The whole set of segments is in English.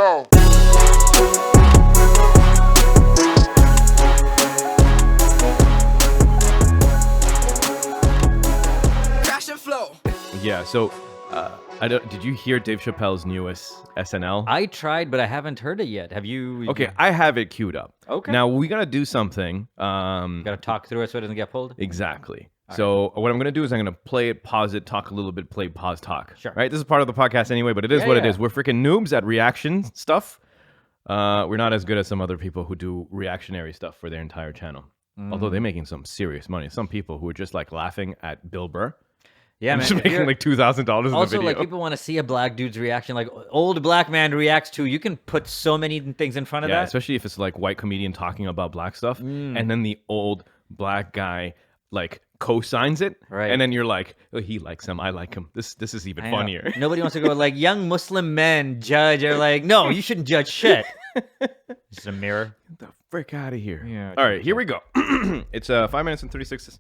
go. Crash and flow. Yeah, so did you hear Dave Chappelle's newest SNL? I tried, but I haven't heard it yet. Have you? Okay, I have it queued up. Okay. Now, we got to do something. Gotta talk through it so it doesn't get pulled. Exactly. So what I'm going to do is I'm going to play it, pause it, talk a little bit, play, pause, talk. Sure. Right? This is part of the podcast anyway, but it is what it is. We're freaking noobs at reaction stuff. We're not as good as some other people who do reactionary stuff for their entire channel. Although they're making some serious money. Some people who are just like laughing at Bill Burr. Yeah, man. Just making like $2,000 in the video. Also, like people want to see a black dude's reaction, like old black man reacts to. You can put so many things in front of that. Especially if it's like white comedian talking about black stuff, and then the old black guy like co-signs it, right? And then you're like, oh, he likes him, I like him. This is even funnier. Nobody wants to go like young Muslim men judge. Or like, no, you shouldn't judge shit. It's a mirror. Get the frick out of here. Yeah. All right, here we go. It's 5 minutes and 36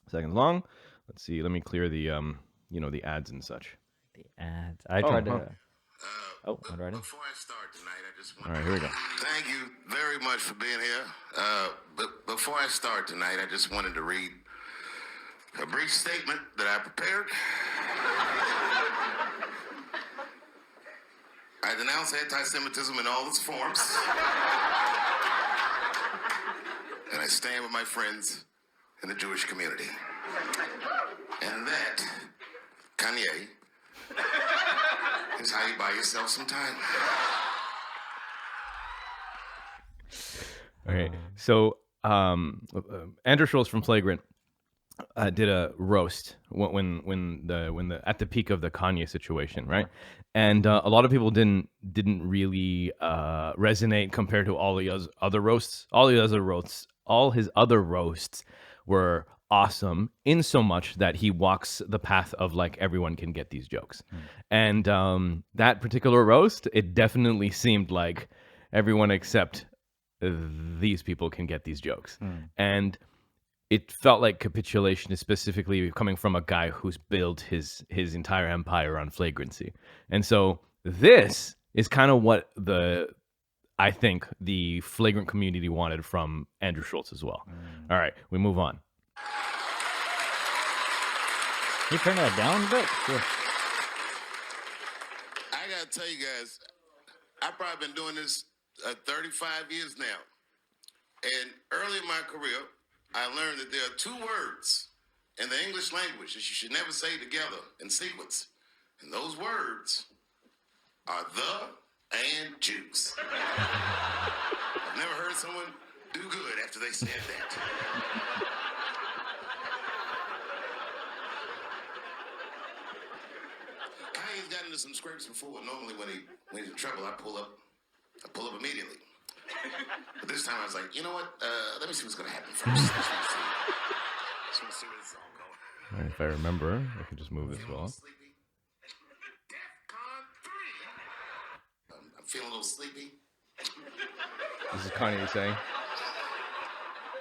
seconds long. Let's see. Let me clear the the ads and such. The ads. I tried to. Before I start tonight, I just want here we go. Thank you very much for being here. But before I start tonight, I just wanted to read a brief statement that I prepared. I denounce anti-Semitism in all its forms. And I stand with my friends in the Jewish community. And that, Kanye, is how you buy yourself some time. Okay, so Andrew Schultz from Flagrant did a roast when the at the peak of the Kanye situation, right? And a lot of people didn't really resonate compared to all his other roasts. All his other roasts were awesome in so much that he walks the path of like everyone can get these jokes. And that particular roast, it definitely seemed like everyone except these people can get these jokes. And it felt like capitulation is specifically coming from a guy who's built his entire empire on flagrancy. And so this is kind of what I think the flagrant community wanted from Andrew Schultz as well. All right, we move on. Can you turn that down a bit? Sure. I gotta tell you guys, I've probably been doing this 35 years now. And early in my career, I learned that there are two words in the English language that you should never say together in sequence. And those words are the and juice. I've never heard someone do good after they said that. Kanye's gotten into some scrapes before. Normally when he's in trouble, I pull up immediately. But this time I was like, you know what? Let me see what's gonna happen first. Let's see where this is all going. All right, if I remember, I can just move this well. I'm feeling a little sleepy. This is Kanye saying.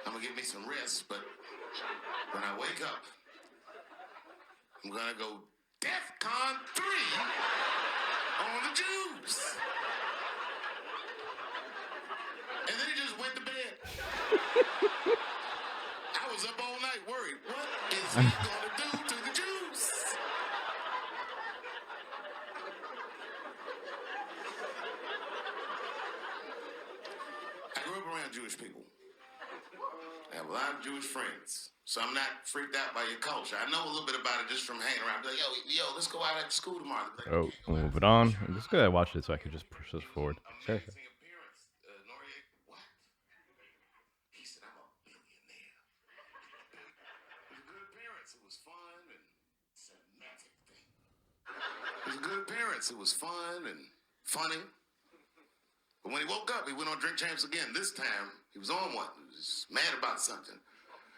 I'm gonna give me some rest, but when I wake up, I'm gonna go DEFCON 3 on the Jews. And then he just went to bed. I was up all night worried. What is he gonna do to the Jews? I grew up around Jewish people. I have a lot of Jewish friends, so I'm not freaked out by your culture. I know a little bit about it just from hanging around. Like, yo, let's go out at school tomorrow. Like, Oh, we'll move it on. I'm just gonna watch it so I can just push this forward. Sure. Appearance. What? He said, I'm a billionaire. It was a good appearance. It was fun and semantic thing. It was a good appearance. It was fun and funny. But when he woke up, he went on Drink Champs again. This time, he was on one. He was mad about something.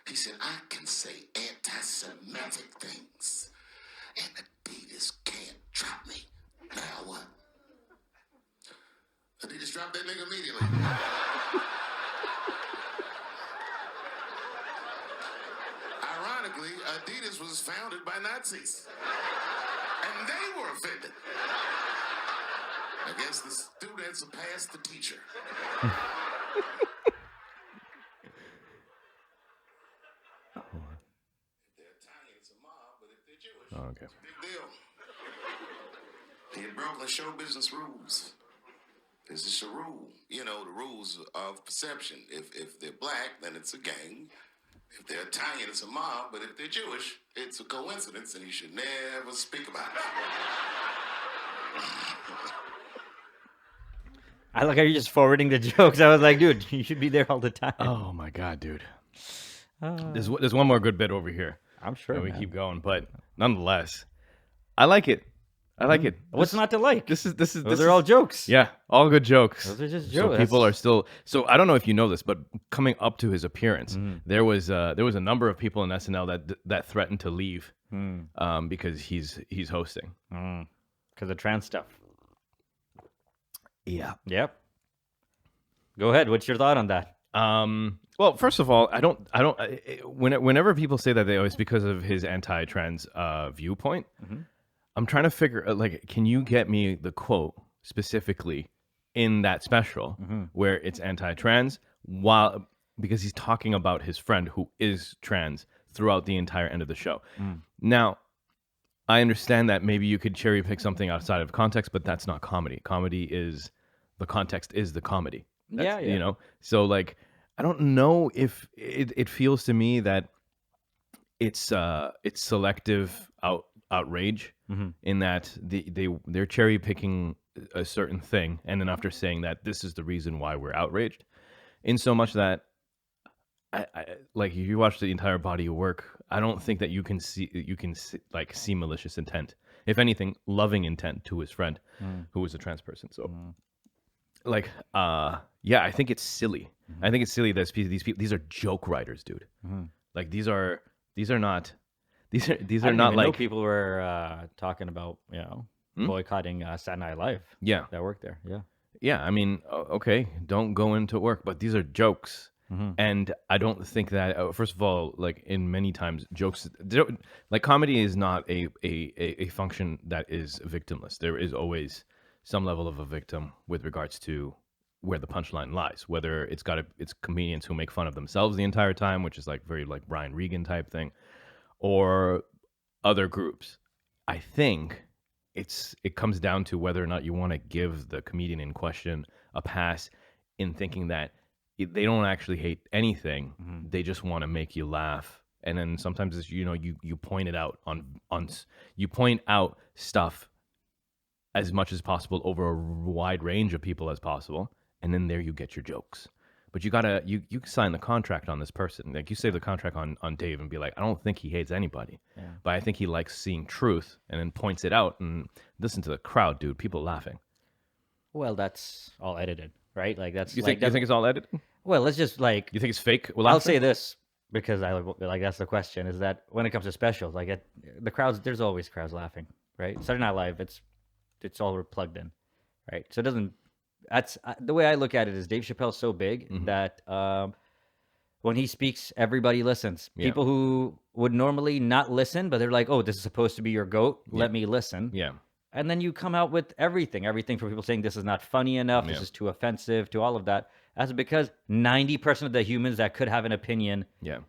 He said, I can say anti-Semitic things, and Adidas can't drop me. Now what? Adidas dropped that nigga immediately. Ironically, Adidas was founded by Nazis. And they were offended. I guess the students surpassed the teacher. If they're Italian, it's a mob, but if they're Jewish, Oh, okay. it's a big deal. He had broken the show business rules. This is a rule. You know, the rules of perception. If they're black, then it's a gang. If they're Italian, it's a mob. But if they're Jewish, it's a coincidence, and you should never speak about it. I like how you're just forwarding the jokes. I was like, dude, you should be there all the time. Oh my god, dude. There's one more good bit over here. I'm sure. And we man. keep going, but nonetheless, I like it. I like it. What's not to like? This is Those are all jokes. Yeah, all good jokes. Those are just So jokes. people are still. So I don't know if you know this, but coming up to his appearance, there was a number of people in SNL that threatened to leave, because he's hosting. Because of trans stuff. Yeah. Yep. Go ahead. What's your thought on that? Well, first of all, whenever people say that it's because of his anti-trans viewpoint, I'm trying to figure can you get me the quote specifically in that special where it's anti-trans because he's talking about his friend who is trans throughout the entire end of the show. Now, I understand that maybe you could cherry pick something outside of context, but that's not comedy. Comedy is the context is the comedy. Yeah. You know, so I don't know if it feels to me that it's selective outrage in that they're cherry picking a certain thing, and then after saying that this is the reason why we're outraged, in so much that I if you watch the entire body of work, I don't think that you can see malicious intent. If anything, loving intent to his friend who was a trans person. So yeah, I think it's silly. I think it's silly that these people, these are joke writers, dude. Like these are not I didn't not even like know people were talking about boycotting Saturday Night Live. Yeah. That worked there. Yeah. Yeah, I mean, okay, don't go into work, but these are jokes. And I don't think that, first of all, in many times, jokes, comedy is not a function that is victimless. There is always some level of a victim with regards to where the punchline lies, whether it's comedians who make fun of themselves the entire time, which is very Brian Regan type thing, or other groups. I think it comes down to whether or not you want to give the comedian in question a pass in thinking that they don't actually hate anything. They just want to make you laugh. And then sometimes it's, you point it out you point out stuff as much as possible over a wide range of people as possible. And then there you get your jokes. But you sign the contract on this person. You save the contract on Dave and be like, I don't think he hates anybody, but I think he likes seeing truth, and then points it out and listen to the crowd, dude. People laughing. Well, that's all edited, right? That's You think it's all edited? Well, let's just You think it's fake? Well, I'll say this because that's the question is that when it comes to specials, the crowds, there's always crowds laughing, right? Saturday Night Live, it's all plugged in, right? So it doesn't. That's the way I look at it is Dave Chappelle's so big that when he speaks, everybody listens. Yeah. People who would normally not listen, but they're like, "Oh, this is supposed to be your goat. Let me listen." Yeah. And then you come out with everything from people saying this is not funny enough, this is too offensive, to all of that. That's because 90% of the humans that could have an opinion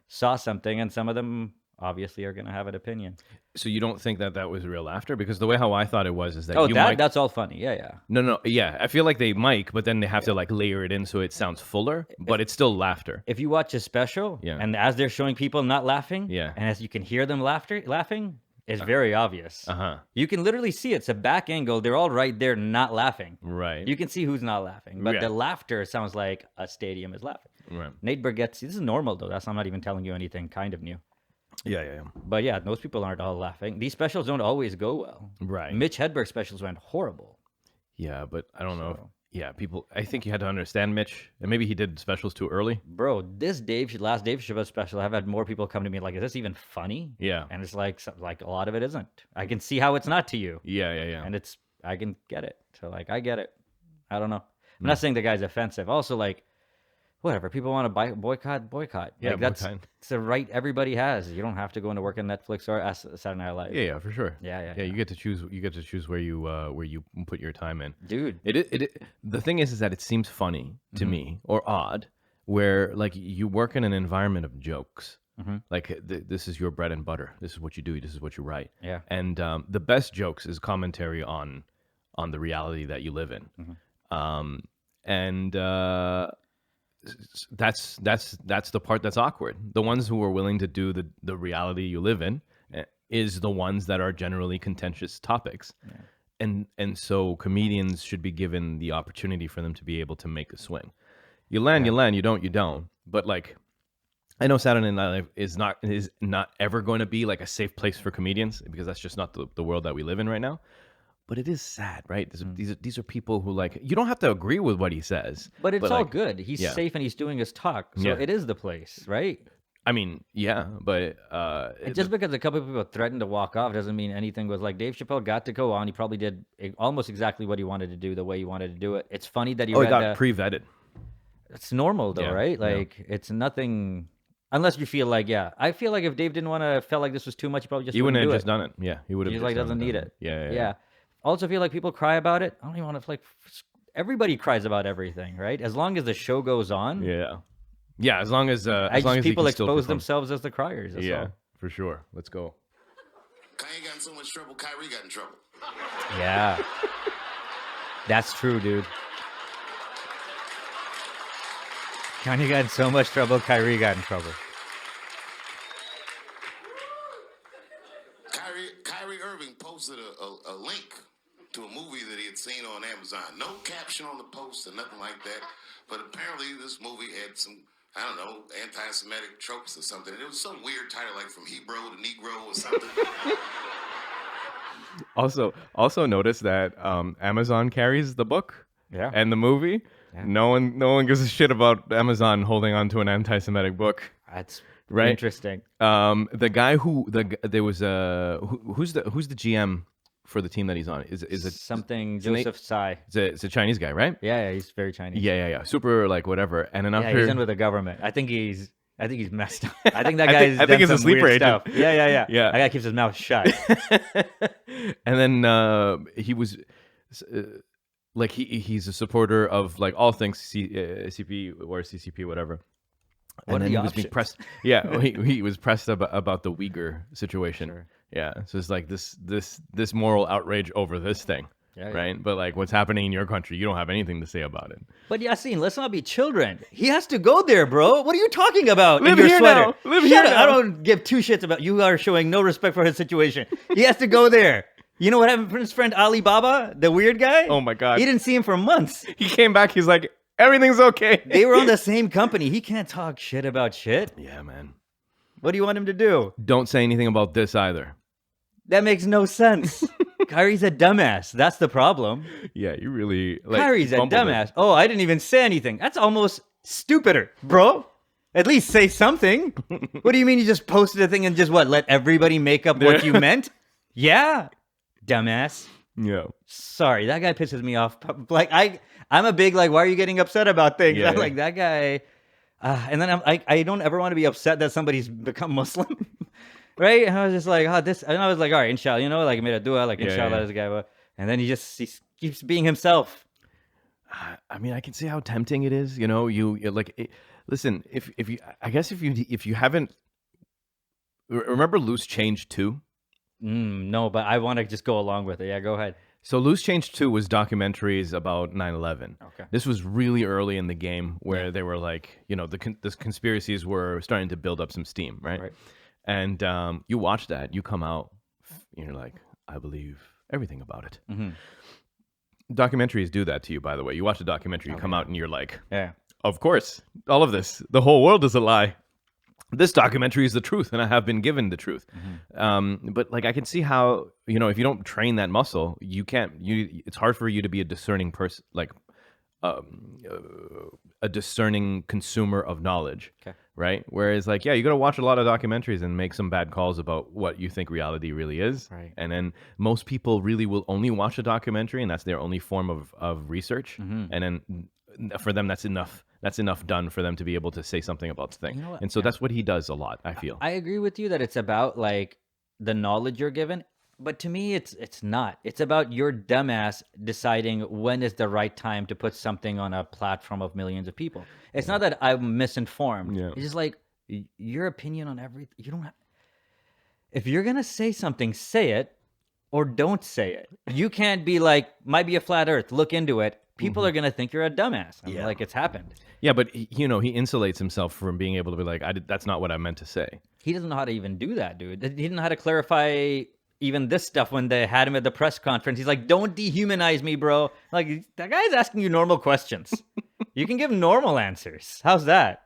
saw something, and some of them obviously are going to have an opinion. So you don't think that was real laughter? Because the way how I thought it was is that that's all funny. Yeah. No, yeah. I feel like they mic, but then they have to layer it in so it sounds fuller, but it's still laughter. If you watch a special, and as they're showing people not laughing, and as you can hear them laughing, it's very obvious. You can literally see it's a back angle. They're all right there not laughing. Right. You can see who's not laughing, but the laughter sounds like a stadium is laughing. Right. Nate Bargatze, this is normal though. I'm not even telling you anything kind of new. Yeah. But yeah, most people aren't all laughing. These specials don't always go well. Right. Mitch Hedberg specials went horrible. Yeah, but I don't know. People, I think you had to understand Mitch, and maybe he did specials too early. Bro, this last Dave Chappelle special, I've had more people come to me like, is this even funny? Yeah. And it's like a lot of it isn't. I can see how it's not to you. Yeah. And I can get it. So I get it. I don't know. I'm not saying the guy's offensive. Also, whatever. People want to boycott. Yeah, Like, that's boycott. it's a right everybody has. You don't have to go into work on Netflix or Saturday Night Live. Yeah, for sure. Yeah. You get to choose. You get to choose where you put your time in. Dude. The thing is that it seems funny to me or odd, where like you work in an environment of jokes. Like this is your bread and butter. This is what you do. This is what you write. Yeah. And the best jokes is commentary on the reality that you live in. And that's the part that's awkward. The ones who are willing to do the reality you live in is the ones that are generally contentious topics. And so comedians should be given the opportunity for them to be able to make a swing. You land, you don't. But like, I know Saturday Night Live is not ever going to be like a safe place for comedians, because that's just not the world that we live in right now. But it is sad, right? These are people who, like, you don't have to agree with what he says. But it's all like, good. He's safe and he's doing his talk. So Yeah. it is the place, right? I mean, yeah, but And just because a couple of people threatened to walk off doesn't mean anything was like Dave Chappelle got to go on. He probably did almost exactly what he wanted to do, the way he wanted to do it. It's funny that he he read got pre-vetted. It's normal though, Yeah, right? yeah. Like it's nothing unless you feel like, I feel like if Dave didn't want to, felt like this was too much, he probably just He wouldn't have do just it. done it. Yeah, he would have. He just like done doesn't need done it. Yeah. Also feel like people cry about it. I don't even want to like everybody cries about everything, right? As long as the show goes on. Yeah. As long as he people can still expose perform. themselves as the criers. That's Yeah, all. for sure. Let's go. Kanye got in so much trouble, Kyrie got in trouble. Yeah. That's true, dude. Kanye got in so much trouble, Kyrie got in trouble. Kyrie Irving posted a link to a movie that he had seen on Amazon. No caption on the post or nothing like that. But apparently this movie had some, I don't know, anti-Semitic tropes or something. It was some weird title, like From Hebrew to Negro or something. Also notice that Amazon carries the book Yeah. and the movie. Yeah. No one gives a shit about Amazon holding on to an anti-Semitic book. That's Right. interesting. The guy who's the GM for the team that he's on? Is it Something it's an Joseph Tsai. it's a Chinese guy, right? Yeah, he's very Chinese. Yeah. Super, like, whatever. And then Yeah, after he's in with the government. I think he's messed up. I think that guy's I think done he's a some weird sleeper agent. stuff. Yeah. Yeah. That guy keeps his mouth shut. and then he was like he's a supporter of like all things CP or CCP, whatever. What And are then the he was being options? pressed. Yeah, he was pressed about the Uyghur situation. Sure. Yeah, so it's like this moral outrage over this thing, Yeah. right? But like what's happening in your country, you don't have anything to say about it. But Yasin, let's not be children. He has to go there, bro. What are you talking about? Live in your here sweater? now. Live Shut here up. now. I don't give two shits about you. Are showing no respect for his situation. He has to go there. You know what happened to his friend Ali Baba, the weird guy? Oh my God. He didn't see him for months. He came back. He's like, everything's okay. They were on the same company. He can't talk shit about shit. Yeah, man. What do you want him to do? Don't say anything about this either. That makes no sense. Kyrie's a dumbass. That's the problem. Yeah, you really like. Kyrie's a fumbled it. dumbass. Oh, I didn't even say anything. That's almost stupider, bro. At least say something. What do you mean you just posted a thing and just let everybody make up what you meant? Yeah, dumbass. Yeah. Sorry, that guy pisses me off. Like I'm a big like, why are you getting upset about things? Yeah, I'm yeah. like that guy. And then I don't ever want to be upset that somebody's become Muslim, right? And I was just like, and I was like, all right, inshallah, like I made a dua, like Yeah, inshallah, yeah. this guy. And then he keeps being himself. I mean, I can see how tempting it is. You like. Listen, if you haven't remember Loose Change 2. No, but I want to just go along with it. Yeah, go ahead. So Loose Change 2 was documentaries about 9/11. Okay. This was really early in the game where they were like, the conspiracies were starting to build up some steam, right? Right. And you watch that, you come out, you're like, I believe everything about it. Mhm. Documentaries do that to you, by the way. You watch a documentary, you come out and you're like, Yeah. of course, all of this, the whole world is a lie. This documentary is the truth, and I have been given the truth. But like, I can see how, if you don't train that muscle, you can't. It's hard for you to be a discerning person, like a discerning consumer of knowledge, Okay. right? Whereas, like, yeah, you got to watch a lot of documentaries and make some bad calls about what you think reality really is. Right. And then most people really will only watch a documentary, and that's their only form of research. And then for them, that's enough. That's enough done for them to be able to say something about the thing. You know what? And so that's what he does a lot, I feel. I agree with you that it's about like the knowledge you're given, but to me it's not. It's about your dumbass deciding when is the right time to put something on a platform of millions of people. It's not that I'm misinformed. Yeah. It's just like your opinion on everything. You don't have. If you're gonna say something, say it, or don't say it. You can't be like, might be a flat Earth. Look into it. People are gonna think you're a dumbass. I'm like, it's happened. Yeah, but he insulates himself from being able to be like, that's not what I meant to say. He doesn't know how to even do that, dude. He didn't know how to clarify even this stuff when they had him at the press conference. He's like, don't dehumanize me, bro. Like, that guy's asking you normal questions. You can give normal answers. How's that?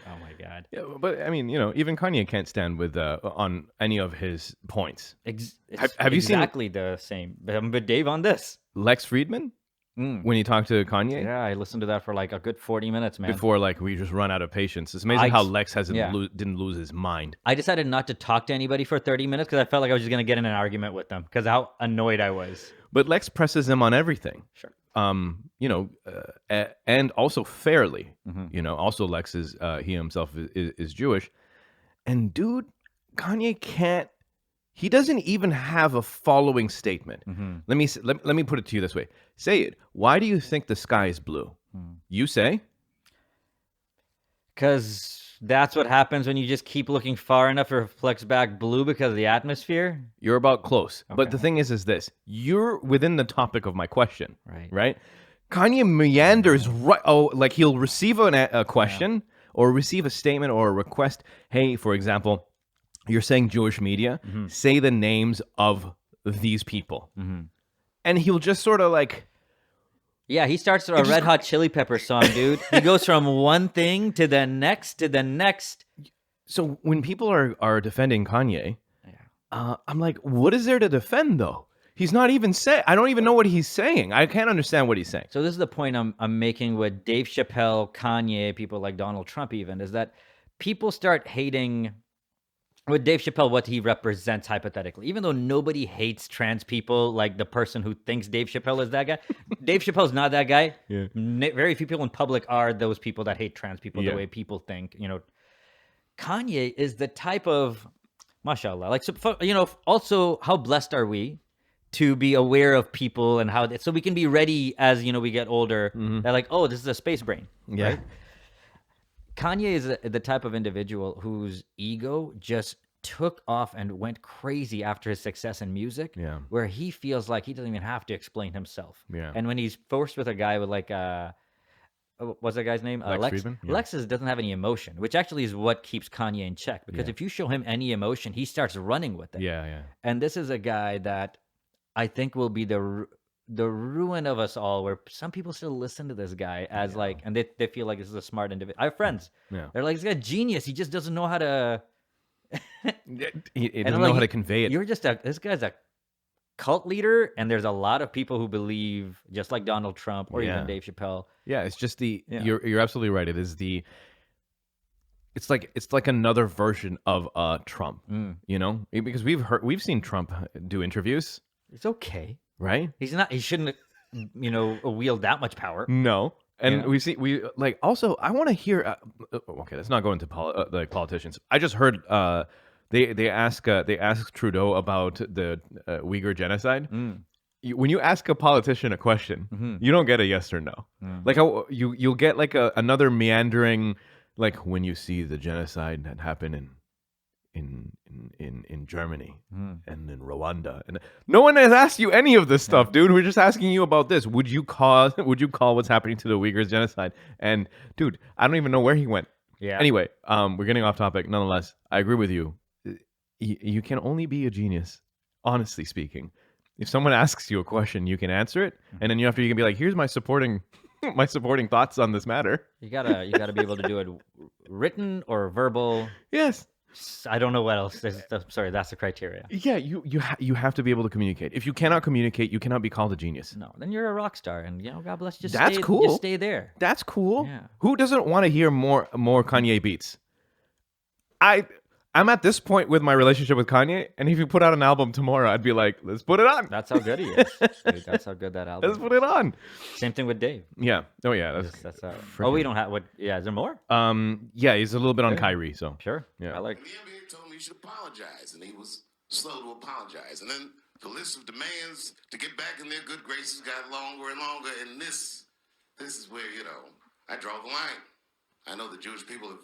Oh, my God. Yeah, but I mean, even Kanye can't stand with on any of his points. Have you seen exactly the same? But Dave on this. Lex Friedman? When he talked to Kanye? Yeah, I listened to that for like a good 40 minutes, man. Before we just run out of patience. It's amazing how Lex didn't lose his mind. I decided not to talk to anybody for 30 minutes because I felt like I was just going to get in an argument with them because how annoyed I was. But Lex presses him on everything. Sure. And also fairly. Also Lex is he himself is Jewish. And dude, Kanye can't. He doesn't even have a following statement. Let me put it to you this way. Say it. Why do you think the sky is blue? You say? Because that's what happens when you just keep looking far enough, it reflects back blue because of the atmosphere? You're about close. Okay. But the thing is this. You're within the topic of my question. Right? Kanye meanders right. Oh, like he'll receive a question or receive a statement or a request. Hey, for example, you're saying Jewish media, say the names of these people. And he'll just sort of like... Yeah, he starts a Red Hot Chili Pepper song, dude. He goes from one thing to the next to the next. So when people are defending Kanye, I'm like, what is there to defend, though? He's not even saying... I don't even know what he's saying. I can't understand what he's saying. So this is the point I'm making with Dave Chappelle, Kanye, people like Donald Trump even, is that people start hating... With Dave Chappelle, what he represents hypothetically, even though nobody hates trans people, like the person who thinks Dave Chappelle is that guy, Dave Chappelle's not that guy. Yeah. Very few people in public are those people that hate trans people the way people think. Kanye is the type of, mashallah, like, also how blessed are we to be aware of people and how, so we can be ready as, we get older. They're like, oh, this is a space brain. Yeah. Right? Kanye is the type of individual whose ego just took off and went crazy after his success in music, where he feels like he doesn't even have to explain himself. Yeah. And when he's forced with a guy with like, what's that guy's name? Lex. Lexus doesn't have any emotion, which actually is what keeps Kanye in check. Because if you show him any emotion, he starts running with it. Yeah. And this is a guy that I think will be the ruin of us all, where some people still listen to this guy as and they feel like this is a smart individual. I have friends. Yeah. They're like, this guy's genius. He just doesn't know how to. he doesn't know how to convey it. This guy's a cult leader, and there's a lot of people who believe, just like Donald Trump or even Dave Chappelle. Yeah, it's just you're absolutely right. It is it's like another version of Trump, because we've seen Trump do interviews. It's okay. Right? He shouldn't, wield that much power. No. And also, I want to hear, okay, let's not go into politicians. I just heard they asked Trudeau about the Uyghur genocide. When you ask a politician a question, you don't get a yes or no. Like you'll get like another meandering, like when you see the genocide that happened in Germany and in Rwanda, and no one has asked you any of this stuff, dude. We're just asking you about this. Would you call what's happening to the Uyghurs genocide? And dude, I don't even know where he went. Yeah. Anyway, we're getting off topic. Nonetheless, I agree with you. You can only be a genius, honestly speaking. If someone asks you a question, you can answer it, and then you can be like, "Here's my supporting thoughts on this matter." You gotta be able to do it written or verbal. Yes. I don't know what else. Sorry, that's the criteria. Yeah, you have to be able to communicate. If you cannot communicate, you cannot be called a genius. No, then you're a rock star, and God bless you. That's cool. Just stay there. That's cool. Yeah. Who doesn't want to hear more Kanye beats? I'm at this point with my relationship with Kanye, and if you put out an album tomorrow, I'd be like, let's put it on. That's how good he is. Dude, that's how good that album Let's is. put it on. Same thing with Dave. Yeah. Oh yeah. That's how. Oh, we don't have what? Yeah, is there more? Yeah, he's a little bit on Kyrie, so. Sure. Yeah. I like. And the NBA told me he should apologize, and he was slow to apologize. And then the list of demands to get back in their good graces got longer and longer. And this is where, I draw the line. I know the Jewish people have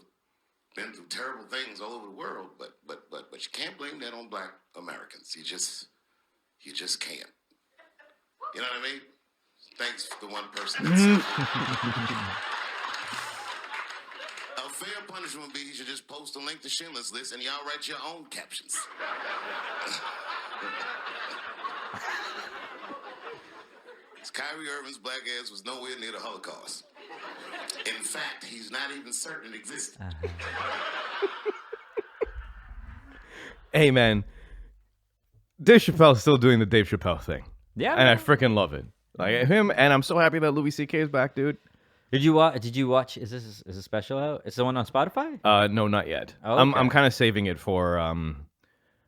been through terrible things all over the world, but you can't blame that on Black Americans. You just can't. You know what I mean? Thanks for the one person. A fair punishment would be you should just post a link to Schindler's List and y'all write your own captions. Kyrie Irving's black ass was nowhere near the Holocaust. In fact, he's not even certain it existed. Hey man, Dave Chappelle's still doing the Dave Chappelle thing. Yeah. And I freaking love it. Like him, and I'm so happy that Louis C.K. is back, dude. Did you watch? Is a special out? Is the one on Spotify? No, not yet. Oh, I'm okay. kind of saving it for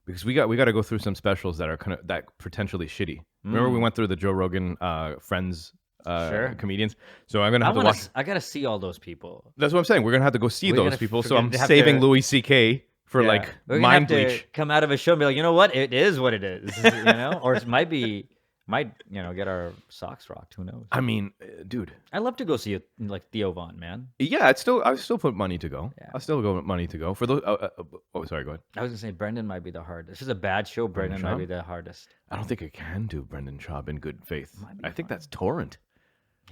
because we got to go through some specials that are that potentially shitty. Remember we went through the Joe Rogan Friends Sure. comedians. So I'm gonna have to watch. I gotta see all those people. That's what I'm saying. We're gonna have to go see We those gotta people. So freaking I'm have saving to- Louis C.K. for Yeah. like We're gonna mind have to bleach. come out of a show and be like, you know what? It is what it is. Or it might get our socks rocked. Who knows? I mean, dude. I love to go see it, like Theo Von, man. Yeah, I still put money to go. Yeah. I still go money to go for those. Sorry, go ahead. I was gonna say Brendan might be the hardest. This is a bad show. Brendan might Schaub? be the hardest. I don't think I can do Brendan Schaub in good faith. Might be I think fine. that's torrent.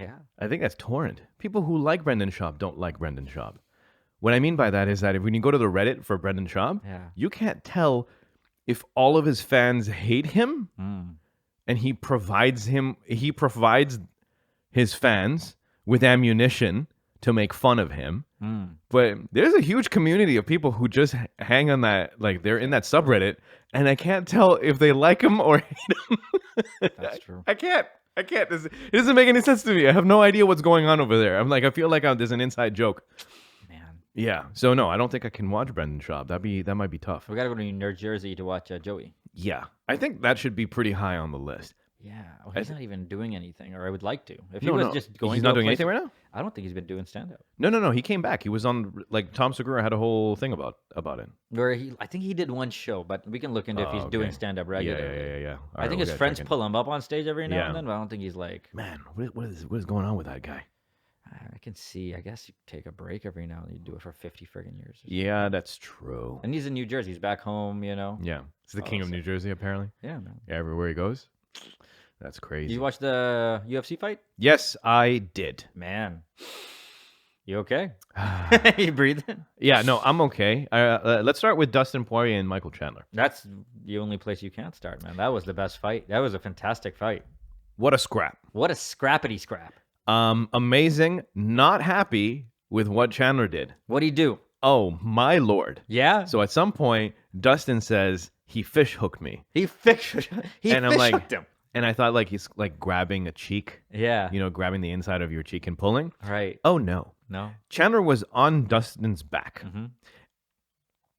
Yeah. I think that's torrent. People who like Brendan Schaub don't like Brendan Schaub. What I mean by that is that when you go to the Reddit for Brendan Schaub, Yeah. you can't tell if all of his fans hate him and he provides his fans with ammunition to make fun of him. But there's a huge community of people who just hang on that, like they're in that subreddit, and I can't tell if they like him or hate him. That's true. I can't. It doesn't make any sense to me. I have no idea what's going on over there. I feel like there's an inside joke. Man, Yeah. So no, I don't think I can watch Brendan Schaub. that might be tough. we gotta go to New Jersey to watch Joey. Yeah. I think that should be pretty high on the list. Yeah, well, he's not even doing anything, or I would like to. If he No, was no. just going, He's to not a doing place- anything right now? I don't think he's been doing stand up. No. He came back. He was on, like, Tom Segura had a whole thing about it. Where I think he did one show, but we can look into if he's okay. doing stand up regularly. Yeah. All I right, think we his gotta friends check in. pull him up on stage every now Yeah. and then, but I don't think he's like. Man, what is going on with that guy? I can see. I guess you take a break every now and then. You do it for 50 friggin' years. Yeah, that's true. And he's in New Jersey. He's back home. Yeah. He's the king of New Jersey, apparently. Yeah, man. Yeah, everywhere he goes. That's Did crazy. you watch the UFC fight? Yes, I did. Man, you okay? You breathing? Yeah, no, I'm okay. Let's start with Dustin Poirier and Michael Chandler. That's the only place you can't start, man. That was the best fight. That was a fantastic fight. What a scrap. What a scrappity scrap. Amazing. Not happy with what Chandler did. What'd he do? Oh, my Lord. Yeah. So at some point, Dustin says, he fish hooked me. He fish And I'm like- hooked him. And I thought like he's like grabbing a cheek, Yeah. grabbing the inside of your cheek and pulling. Right. Oh, no. No. Chandler was on Dustin's back. Mhm.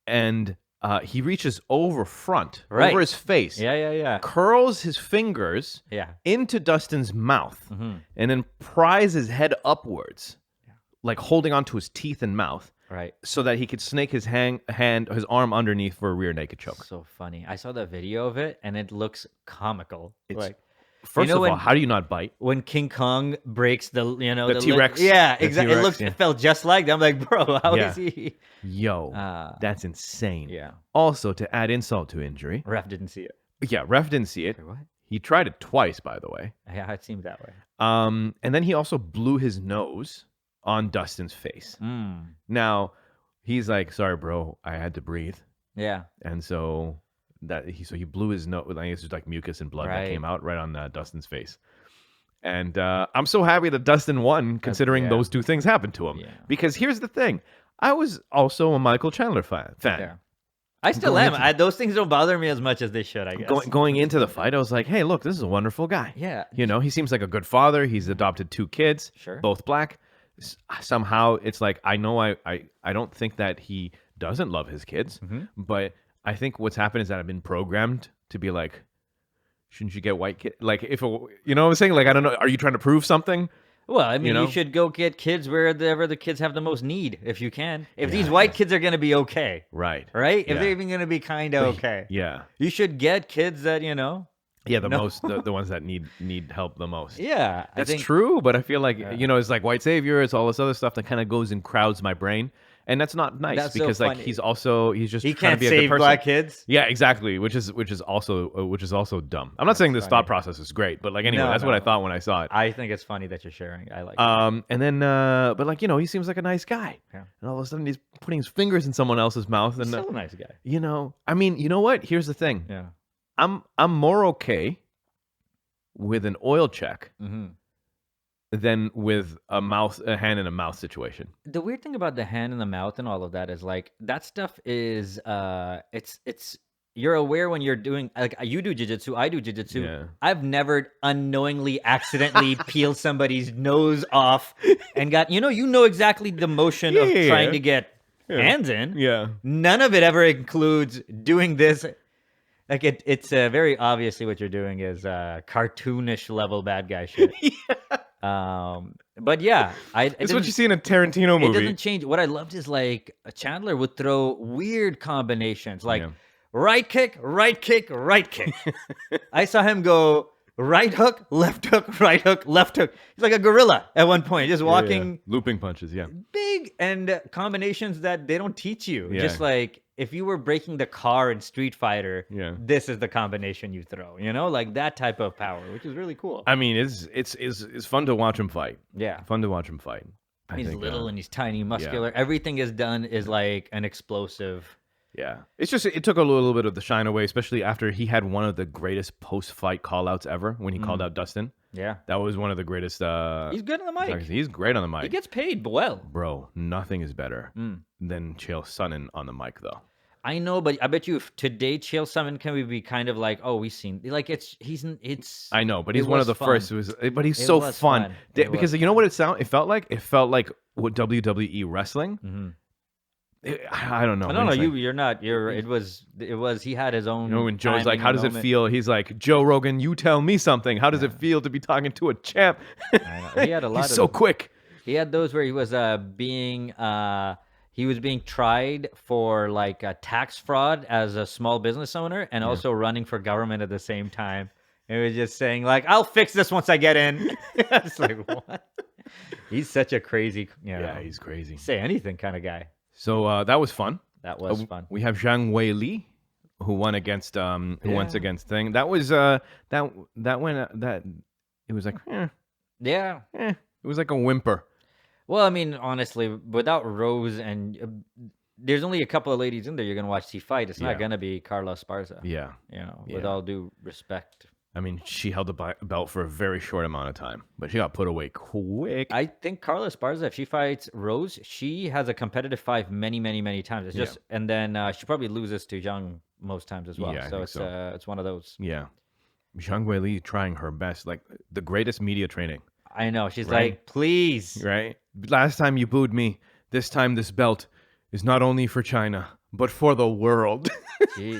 And he reaches over front, Right. over his face, Yeah. curls his fingers Yeah. into Dustin's mouth, Mhm. and then pries his head upwards, like holding onto his teeth and mouth, Right. so that he could snake his his arm underneath for a rear naked choke. So funny. I saw the video of it and it looks comical. It's- Like First know of all, when- how do you not bite? when King Kong breaks the The T-Rex. Yeah, The exactly. T-Rex, yeah. It felt just like that. I'm like, bro, how is Yeah. he? Yo, Ah. that's insane. Yeah. Also, to add insult to injury, Ref didn't see it. yeah, ref didn't see it. Wait, what? He tried it twice, by the way. Yeah, it seemed that way. And then he also blew his nose on Dustin's face. Mm. Now, he's like, "Sorry, bro, I had to breathe," Yeah. and so he blew his nose. I guess it was like mucus and blood that Right. came out right on Dustin's face. And I'm so happy that Dustin won, considering yeah. those two things happened to him. Yeah. Because here's the thing: I was also a Michael Chandler fan. Yeah. I still Going am. into- Those things don't bother me as much as they should, I guess. Going into the fight, I was like, "Hey, look, this is a wonderful guy." Yeah. He seems like a good father. He's adopted 2 kids, Sure. both black. Somehow, it's like I know I don't think that he doesn't love his kids, Mm-hmm. but I think what's happened is that I've been programmed to be like, shouldn't you get white kids? Like, you know what I'm saying? Like, I don't know. Are you trying to prove something? Well, I mean, you know? should go get kids wherever the kids have the most need, if you can. If Yeah, these white kids are going to be okay, Right. right? If Yeah. they're even going to be kind of okay, Yeah. you should get kids that, you know. Yeah, the No. most, the ones that need help the most. Yeah, I That's think true, but I feel like, you know, it's like white savior, it's all this other stuff that kind of goes and crowds my brain. And that's not nice That's so because like funny. he's just he trying can't to be a good save person. black kids. Yeah, exactly. Which is also dumb. I'm not saying this thought process is great, but like anyway, No, that's what I no. thought when I saw it. I think it's funny that you're sharing. I like it. And then but like, you know, he seems like a nice guy. Yeah. And all of a sudden he's putting his fingers in someone else's mouth He's and still a nice guy. you know, I mean, you know what? Here's the thing. Yeah. I'm more okay with an oil check Mm-hmm. than with a hand in a mouth situation. The weird thing about the hand in the mouth and all of that is like that stuff is it's you're aware when you're doing like you do jiu-jitsu, I do jiu-jitsu. Yeah. I've never unknowingly accidentally peeled somebody's nose off and got you know exactly the motion of Yeah. trying to get Yeah. hands in. Yeah. None of it ever includes doing this. Like it's very obviously what you're doing is cartoonish level bad guy shit. But yeah, It's what you see in a Tarantino it movie. doesn't change. What I loved is like Chandler would throw weird combinations, like Yeah. right kick, right kick, right kick. I saw him go right hook, left hook, right hook, left hook. He's like a gorilla at one point, just walking Looping punches, yeah. big and combinations that they don't teach you. Yeah. Just like if you were breaking the car in Street Fighter, Yeah. this is the combination you throw. You know, like that type of power, which is really cool. I mean, it's fun to watch him fight. Yeah. Fun to watch him fight. I He's think, little and he's tiny, muscular. Everything is done is like an explosive. yeah. It's just it took a little bit of the shine away, especially after he had one of the greatest post-fight call-outs ever when he called out Dustin. Yeah. That was one of the greatest. He's good on the mic. He's great on the mic. He gets paid well. Bro, nothing is better than Chael Sonnen on the mic, though. I know, but I bet you if today Chael Sonnen can we be kind of like, oh, we've seen like it's. I know, but it he's one was of the fun. first. But he's It so was fun. fun. It Because was you know what it felt like? It felt like what WWE wrestling. I don't know. No, It's like, you're not. It was. He had his own. you know, when Joe's timing like, "How and does it moment." feel?" He's like, "Joe Rogan, you tell me something. How does it feel to be talking to a champ?" I know. He had a lot He's of so them. quick. He had those where he was being tried for like tax fraud as a small business owner and also running for government at the same time. And he was just saying like, "I'll fix this once I get in." It's like what? He's such a crazy, Yeah, he's crazy. say anything kind of guy. So that was fun. That was fun. We have Zhang Wei Li, who won against Thing. That was that it was like Yeah. it was like a whimper. Well, I mean, honestly, without Rose and there's only a couple of ladies in there you're gonna watch see fight. It's Yeah. not gonna be Carla Esparza. Yeah. You know, with Yeah. all due respect. I mean, she held the belt for a very short amount of time, but she got put away quick. I think Carla Esparza, if she fights Rose, she has a competitive fight many, many, many times. It's just, and then she probably loses to Zhang most times as well. Yeah, I so think it's so. it's one of those. Yeah. Zhang Wei Li trying her best, like the greatest media training, I know. She's Right. like, please. right? Last time you booed me, this time this belt is not only for China, but for the world.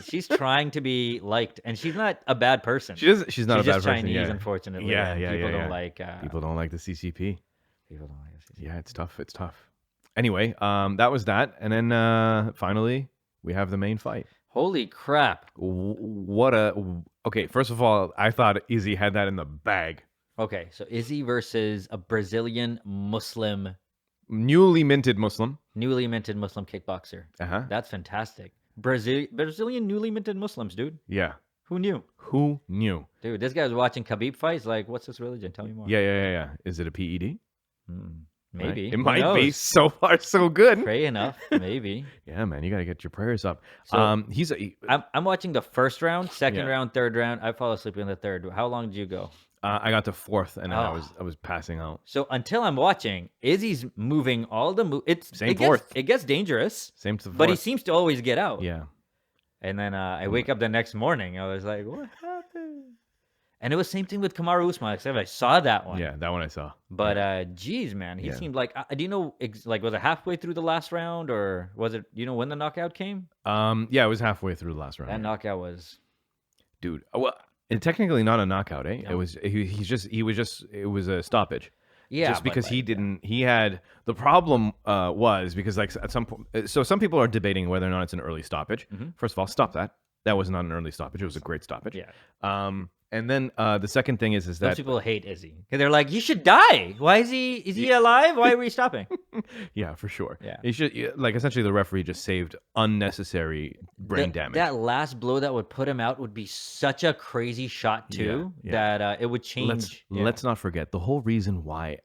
She's trying to be liked, and she's not a bad person. She's not She's a bad just person. Chinese, Yeah. unfortunately. Yeah, and yeah, people yeah, don't yeah. like. People don't like the CCP. People don't like this. Yeah, it's tough. It's tough. Anyway, that was that, and then finally we have the main fight. Holy crap! Okay. First of all, I thought Izzy had that in the bag. Okay, so Izzy versus a Brazilian Muslim, Newly minted Muslim. newly minted Muslim kickboxer. Uh-huh. That's fantastic. Brazilian newly minted Muslims, dude. Yeah. Who knew? Who knew? Dude, this guy was watching Khabib fights. Like, what's this religion? Tell me more. Yeah. Is it a PED? Right? Maybe. Maybe. It Who might be. knows? So far, so good. Pray enough. Maybe. Yeah, man, you gotta get your prayers up. So- He's I'm watching the first round, second Yeah. round, third round. I fall asleep in the third. How long did you go? I got to fourth, and then Oh. I was passing out. So until I'm watching, Izzy's moving all the Same it gets, fourth. It gets dangerous, Same to the but he fourth. seems to always get out. Yeah. And then I wake up the next morning. I was like, what happened? And it was same thing with Kamaru Usman. Except I saw that one. Yeah, that one I saw. But geez, man, he seemed like. Do you know? Like, was it halfway through the last round, or was it? You know when the knockout came? Yeah, it was halfway through the last round. That knockout was. Dude, well, and technically not a knockout, eh? No. It was it was a stoppage. Yeah, just but, because he like, didn't. He had the problem was because like at some point. So some people are debating whether or not it's an early stoppage. First of all, stop that. That was not an early stoppage. It was a great stoppage. Yeah. And then the second thing is Those that people hate Izzy. 'Cause they're like, you should die. Why is he? Is he alive? Why are we stopping? yeah, for sure. Yeah. He should like essentially the referee just saved unnecessary brain damage. That last blow that would put him out would be such a crazy shot too that it would change. Let's not forget the whole reason why.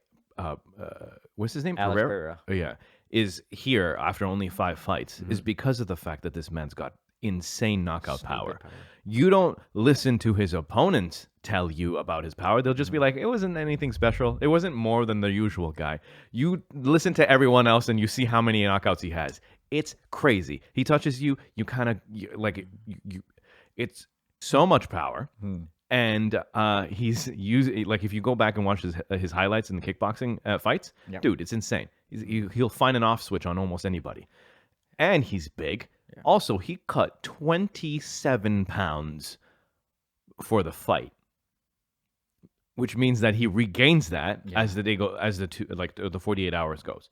What's his name? Alex Pereira. Oh, yeah, is here after only 5 fights is because of the fact that this man's got insane knockout power. You don't listen to his opponents tell you about his power. They'll just be like, it wasn't anything special. It wasn't more than the usual guy. You listen to everyone else and you see how many knockouts he has. It's crazy. He touches you, you kind of like you. It's so much power. And he's using like if you go back and watch his highlights in the kickboxing fights, dude, it's insane. He'll find an off switch on almost anybody, and he's big. Yeah. Also, he cut 27 pounds for the fight, which means that he regains that as the day the 48 hours goes.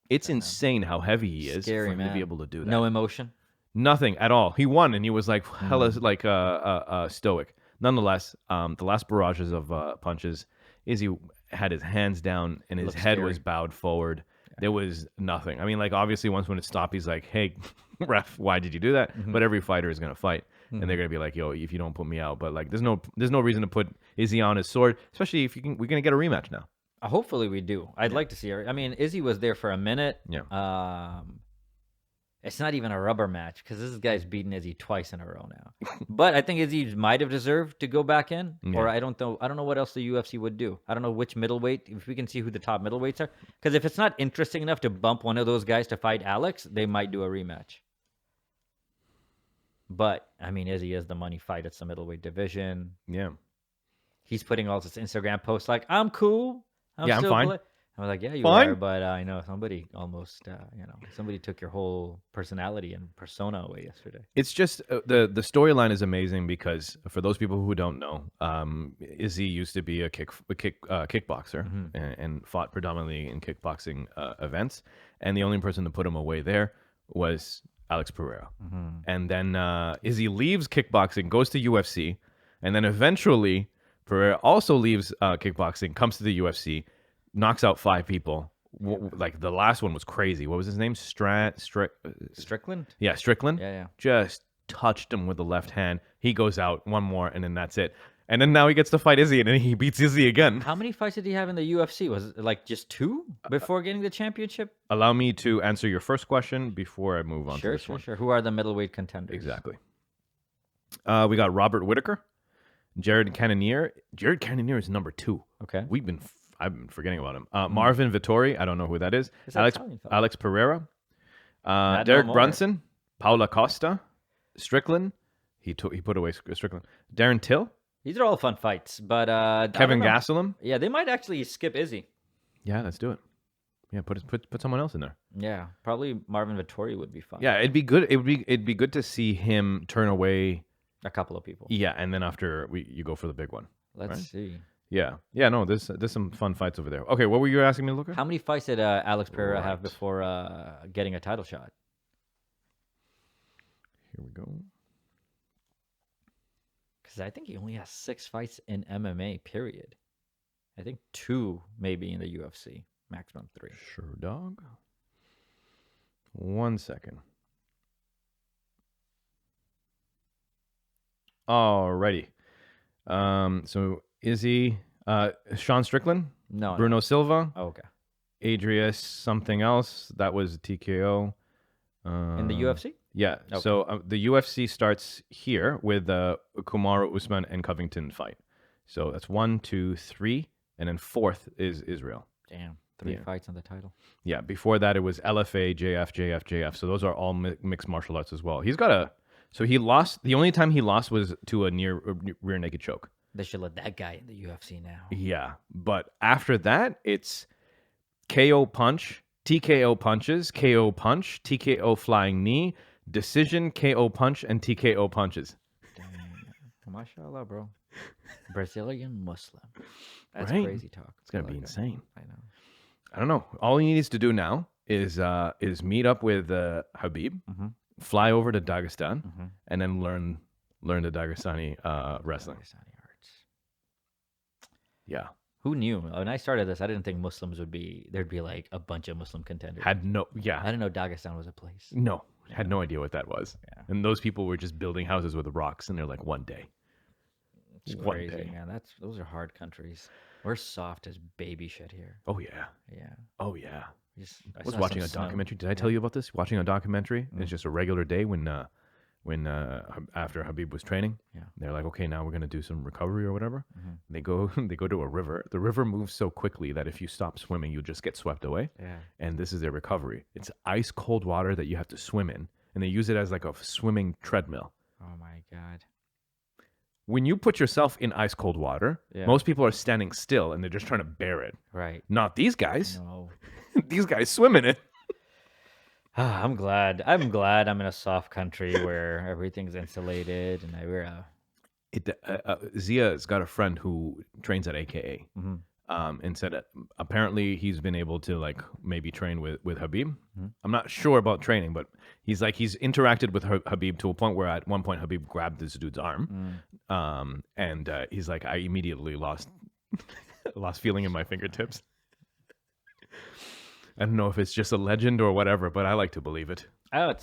It's insane how heavy he is for him to be able to do that. No emotion, nothing at all. He won, and he was like hella stoic. Nonetheless, the last barrages of punches, Izzy had his hands down and his head was bowed forward. Yeah. There was nothing. I mean, like obviously once when it stopped, he's like, "Hey, ref, why did you do that?" But every fighter is gonna fight, and they're gonna be like, "Yo, if you don't put me out." But like, there's no reason to put Izzy on his sword, especially if we're gonna get a rematch now. Hopefully we do. I'd like to see her. I mean, Izzy was there for a minute. Yeah. It's not even a rubber match because this guy's beaten Izzy twice in a row now. But I think Izzy might have deserved to go back in, or I don't know. I don't know what else the UFC would do. I don't know which middleweight. If we can see who the top middleweights are, because if it's not interesting enough to bump one of those guys to fight Alex, they might do a rematch. But I mean, Izzy is the money fight. It's the middleweight division. Yeah. He's putting all his Instagram posts like, "I'm cool. I'm fine." I'm like, yeah, you Fine. are, but I know somebody almost, somebody took your whole personality and persona away yesterday. It's just the storyline is amazing because for those people who don't know, Izzy used to be a kickboxer and fought predominantly in kickboxing events, and the only person to put him away there was Alex Pereira. And then Izzy leaves kickboxing, goes to UFC, and then eventually Pereira also leaves kickboxing, comes to the UFC. Knocks out 5 people. Like the last one was crazy. What was his name? Strickland? Yeah, Strickland. Yeah. Just touched him with the left hand. He goes out, one more, and then that's it. And then now he gets to fight Izzy, and then he beats Izzy again. How many fights did he have in the UFC? Was it like just 2 before getting the championship? Allow me to answer your first question before I move on to this one. Sure. Who are the middleweight contenders? Exactly. We got Robert Whittaker, Jared Cannonier. Jared Cannonier is number 2. Okay. I've been forgetting about him. Marvin Vittori, I don't know who that is. Alex Pereira, Derek Brunson, Paula Costa, Strickland. He put away Strickland. Darren Till. These are all fun fights, but Kevin Gastelum. Yeah, they might actually skip Izzy. Yeah, let's do it. Yeah, put someone else in there. Yeah, probably Marvin Vittori would be fun. Yeah, it'd be good. It'd be good to see him turn away a couple of people. Yeah, and then after you go for the big one. Let's see. Yeah. No, there's some fun fights over there. Okay, what were you asking me to look at? How many fights did Alex Pereira have before getting a title shot? Here we go. Because I think he only has 6 fights in MMA, period. I think 2 maybe in the UFC, maximum 3. Sure, dog. 1 second. Alrighty. So Izzy, Sean Strickland, no, Bruno Silva, okay, Adrius something else that was TKO. In the UFC? Yeah. Okay. So the UFC starts here with the Kamaru Usman and Covington fight. So that's 1, 2, 3, and then 4th is Israel. Damn, 3 fights on the title. Yeah. Before that, it was LFA, JF. So those are all mixed martial arts as well. He's got a. So he lost. The only time he lost was to a near rear naked choke. They should let that guy in the UFC now. Yeah, but after that, it's KO punch, TKO punches, KO punch, TKO flying knee, decision, KO punch, and TKO punches. Dang. Mashallah, bro. Brazilian Muslim. That's Right. crazy talk. It's gonna I be like that. insane. I know. I don't know. All he needs to do now is meet up with Habib, Mhm. fly over to Dagestan, Mhm. and then learn the Dagestani wrestling. Pakistani arts. Yeah, Who knew? When I started this, I didn't think Muslims would be. There'd be like a bunch of Muslim contenders. I didn't know Dagestan was a place. had no idea what that was. Yeah. And those people were just building houses with rocks, and they're like, one day. It's One crazy, day. man. Those are hard countries. We're soft as baby shit here. Oh yeah, Yeah. oh yeah. I I was saw watching some a snow. documentary. Did I tell you about this? Watching a documentary. Mm. It's just a regular day when after Habib was training, Yeah. they're like, okay, now we're gonna do some recovery or whatever. Mhm. They go they go to a river. The river moves so quickly that if you stop swimming, you'll just get swept away. Yeah. And this is their recovery. It's ice cold water that you have to swim in, and they use it as like a swimming treadmill. Oh my god. When you put yourself in ice cold water, Yeah. most people are standing still and they're just trying to bear it. Right. Not these guys. No. These guys swim in it. I'm glad. I'm glad I'm in a soft country where everything's insulated and Zia's got a friend who trains at AKA, Mhm. and said that apparently he's been able to like maybe train with Habib. Mhm. I'm not sure about training, but he's interacted with Habib to a point where at one point Habib grabbed this dude's arm, and he's like, I immediately lost feeling in my fingertips. I don't know if it's just a legend or whatever, but I like to believe it. Oh,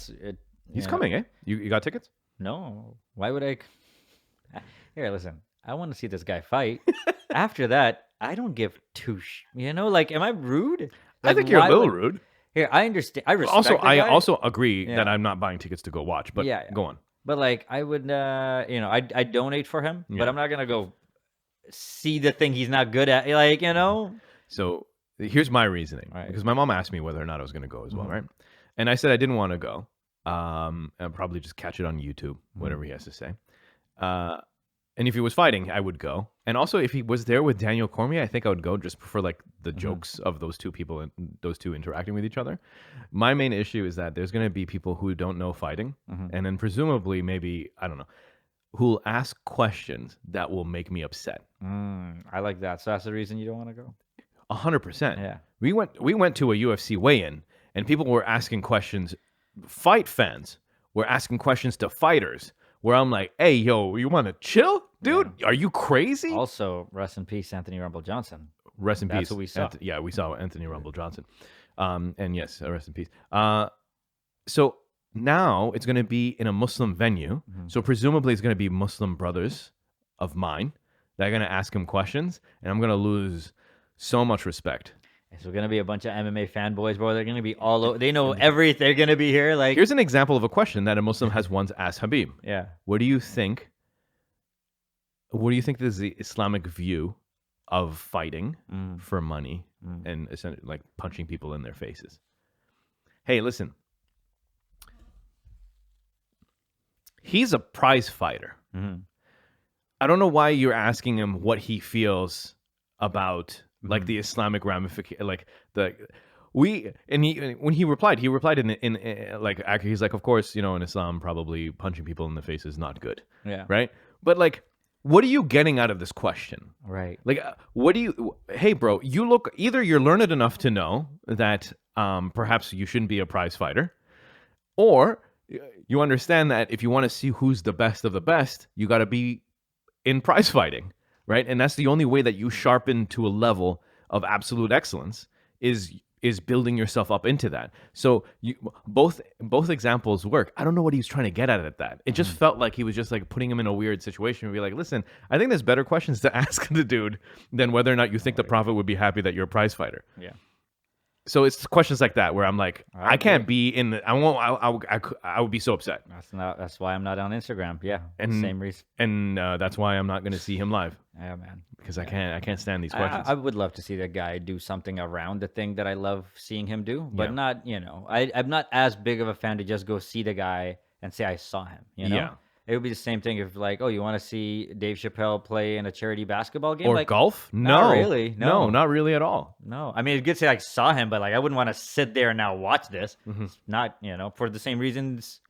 He's yeah. coming, eh? You got tickets? No. Why would I? Here, listen. I want to see this guy fight. After that, I don't give two. Like, am I rude? I Like, think you're a why little would- rude. Here, I understand. I respect. Also, the I guy, also agree Yeah. that I'm not buying tickets to go watch. But Yeah, yeah. go on. But like, I would. I donate for him, Yeah. but I'm not gonna go see the thing he's not good at. Like, So here's my reasoning, Right. because my mom asked me whether or not I was going to go as well, Mhm. right? And I said I didn't want to go. And probably just catch it on YouTube, Mm-hmm. whatever he has to say. And if he was fighting, I would go. And also, if he was there with Daniel Cormier, I think I would go just for like the Mm-hmm. jokes of those two people and those two interacting with each other. My main issue is that there's going to be people who don't know fighting, Mhm. and then presumably maybe I don't know, who'll ask questions that will make me upset. I like that. So that's the reason you don't want to go. 100%. Yeah. We went to a UFC weigh-in, and people were asking questions. Fight fans were asking questions to fighters, where I'm like, "Hey, yo, you want to chill, dude? Are you crazy?" Also, rest in peace, Anthony Rumble Johnson. Rest in That's peace. what we saw. Yeah, we saw Anthony Rumble Johnson. And yes, rest in peace. So now it's going to be in a Muslim venue. Mm-hmm. So presumably it's going to be Muslim brothers of mine that are going to ask him questions, and I'm going to lose so much respect. So we're gonna be a bunch of MMA fanboys, bro. They're gonna be all over. They know everything. They're gonna be here. Like, Here's an example of a question that a Muslim has once asked Habib. yeah. What do you think? What do you think is the Islamic view of fighting for money and essentially like punching people in their faces? Hey, listen. He's a prize fighter. Mhm. I don't know why you're asking him what he feels about like the Islamic ramification, like when he replied in like he's like, of course, in Islam probably punching people in the face is not good, Yeah. right? But like, what are you getting out of this question? Right. Like, hey, bro, either you're learned enough to know that perhaps you shouldn't be a prize fighter, or you understand that if you want to see who's the best of the best, you got to be in prize fighting, right? And that's the only way that you sharpen to a level of absolute excellence is building yourself up into that. So both examples work. I don't know what he was trying to get at that. It just felt like he was just like putting him in a weird situation and be like, listen, I think there's better questions to ask the dude than whether or not you think the prophet would be happy that you're a prize fighter. Yeah. So it's questions like that where I'm like, I I can't be in the, I won't, I would be so upset. That's why I'm not on Instagram. Yeah. And- Same reason. And that's why I'm not going to see him live, Yeah, man. because I can't stand these questions. I would love to see that guy do something around the thing that I love seeing him do, but Yeah. not, I'm not as big of a fan to just go see the guy and say I saw him, Yeah. It would be the same thing if, like, oh, you want to see Dave Chappelle play in a charity basketball game? Or Like, golf? not No. really. No, No. not really at all. no. I mean, it's good to say I saw him, but like, I wouldn't want to sit there and now watch this. Mhm. It's not, for the same reasons.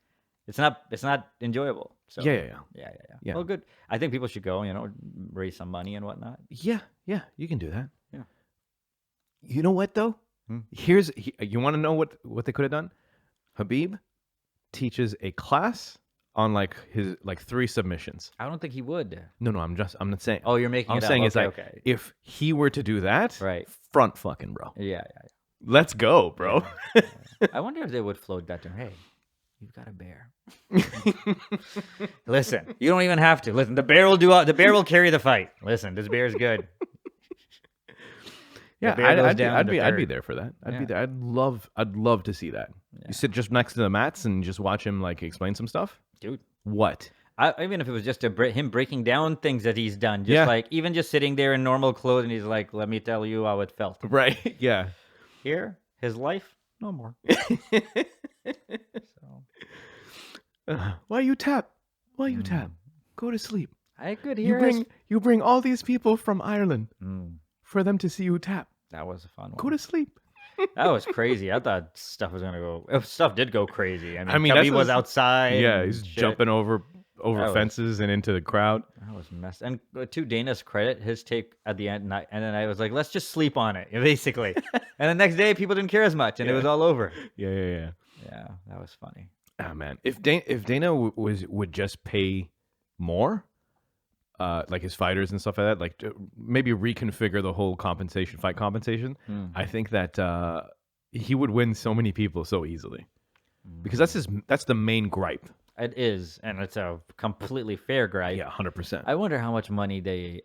It's not enjoyable. So Yeah. yeah. Well, good. I think people should go. Raise some money and whatnot. Yeah, you can do that. Yeah. You know what though? Hmm. You want to know what they could have done? Habib teaches a class on like his 3 submissions. I don't think he would. No, I'm not saying. Oh, you're making I'm it saying up. it's like okay. if he were to do that, Right. front fucking bro. Yeah. Let's go, bro. I wonder if they would float that to him. Hey, you've got a bear. Listen, you don't even have to. Listen, the bear will carry the fight. Listen, this bear's good. Yeah, bear goes down I'd to be third. there for that. I'd Yeah. be there. I'd love to see that. Yeah. You sit just next to the mats and just watch him like explain some stuff. Dude. What? Even if it was just him breaking down things that he's done, just Yeah. like even just sitting there in normal clothes, and he's like, "Let me tell you how it felt." Right? Yeah. Here, his life, no more. So Why you tap? Why you tap? Go to sleep. I could You hear you bring all these people from Ireland Mm, for them to see you tap. that was a fun one. Go to sleep. That was crazy. I thought stuff was gonna go. Stuff did go crazy. I mean, mean, that's Cubby was what's- outside. Yeah, and he's shit. jumping over That was- fences and into the crowd. That was messed. And to Dana's credit, his take at the end, and then I was like, "Let's just sleep on it," basically. And the next day, people didn't care as much, and it was all over. Yeah. Yeah, that was funny. Oh man, if Dana would just pay more, like his fighters and stuff like that, like maybe reconfigure the whole fight compensation, I think that he would win so many people so easily, because that's the main gripe. It is, and it's a completely fair gripe. Yeah, 100%. I wonder how much money they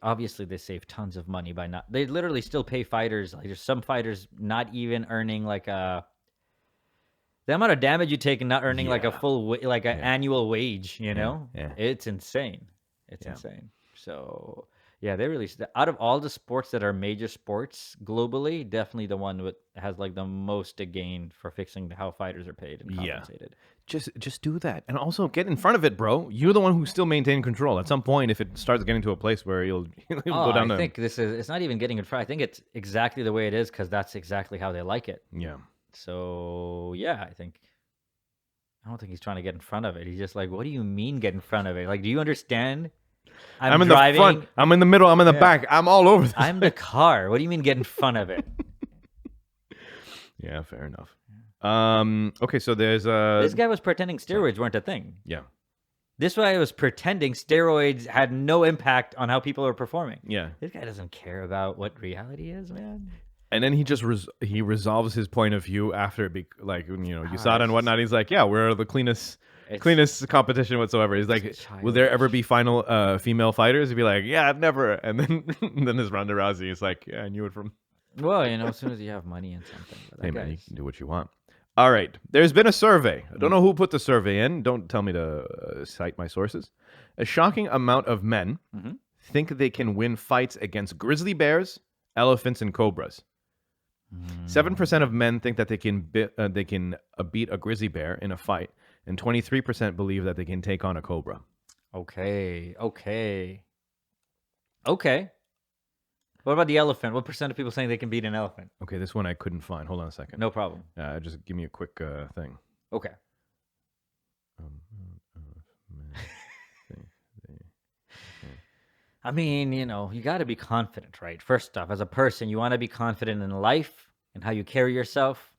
save tons of money by not. They literally still pay fighters. Like there's some fighters not even earning like the amount of damage you take and not earning like a Yeah. full an annual wage. yeah. It's insane. It's Yeah. insane. So yeah, they really out of all the sports that are major sports globally, definitely the one that has like the most to gain for fixing how fighters are paid and Yeah. compensated. Just do that, and also get in front of it, bro. You're the one who still maintain control. At some point, if it starts getting to a place where you'll go down I the think it's not even getting in front. I think it's exactly the way it is because that's exactly how they like it. yeah. So yeah, I don't think he's trying to get in front of it. He's just like, what do you mean get in front of it? Like, do you understand? I'm in driving, the front. I'm in the middle. I'm in the back. I'm all over this. I'm the car. What do you mean get in front of it? Yeah, fair enough. Okay, so there's This guy was pretending steroids weren't a thing. yeah. This guy was pretending steroids had no impact on how people are performing. Yeah. This guy doesn't care about what reality is, man. And then he just he resolves his point of view after it you Ah, saw it and whatnot. He's like, yeah, we're the cleanest competition whatsoever. He's like, It's will there ever be female fighters? He'd be like, yeah, never. And then there's Ronda Rousey. He's like, yeah, I knew it from. Well, as soon as you have money and something. But Hey that man, you guy's- can do what you want. All right, there's been a survey. I don't know who put the survey in. Don't tell me to cite my sources. A shocking amount of men Mhm. think they can win fights against grizzly bears, elephants, and cobras. 7% of men think that they can beat a grizzly bear in a fight, and 23% believe that they can take on a cobra. Okay. What about the elephant? What percent of people saying they can beat an elephant? Okay, this one I couldn't find. Hold on a second. No problem. Just give me a quick thing. Okay. I mean, you got to be confident, right? First off, as a person, you want to be confident in life and how you carry yourself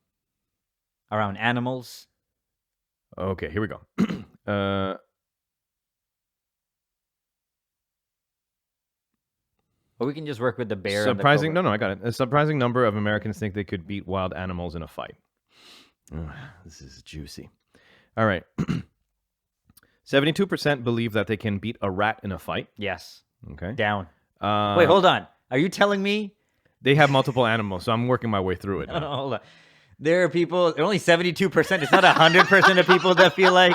around animals. Okay, here we go. Or we can just work with the bear. and the Surprising. cobra. No, I got it. A surprising number of Americans think they could beat wild animals in a fight. Ugh, this is juicy. All right. 72% believe that they can beat a rat in a fight. Yes. Okay. Down. Uh, Wait, hold on. Are you telling me? They have multiple animals, so I'm working my way through it. No, hold on. There are people, only 72%. It's not 100% of people that feel like,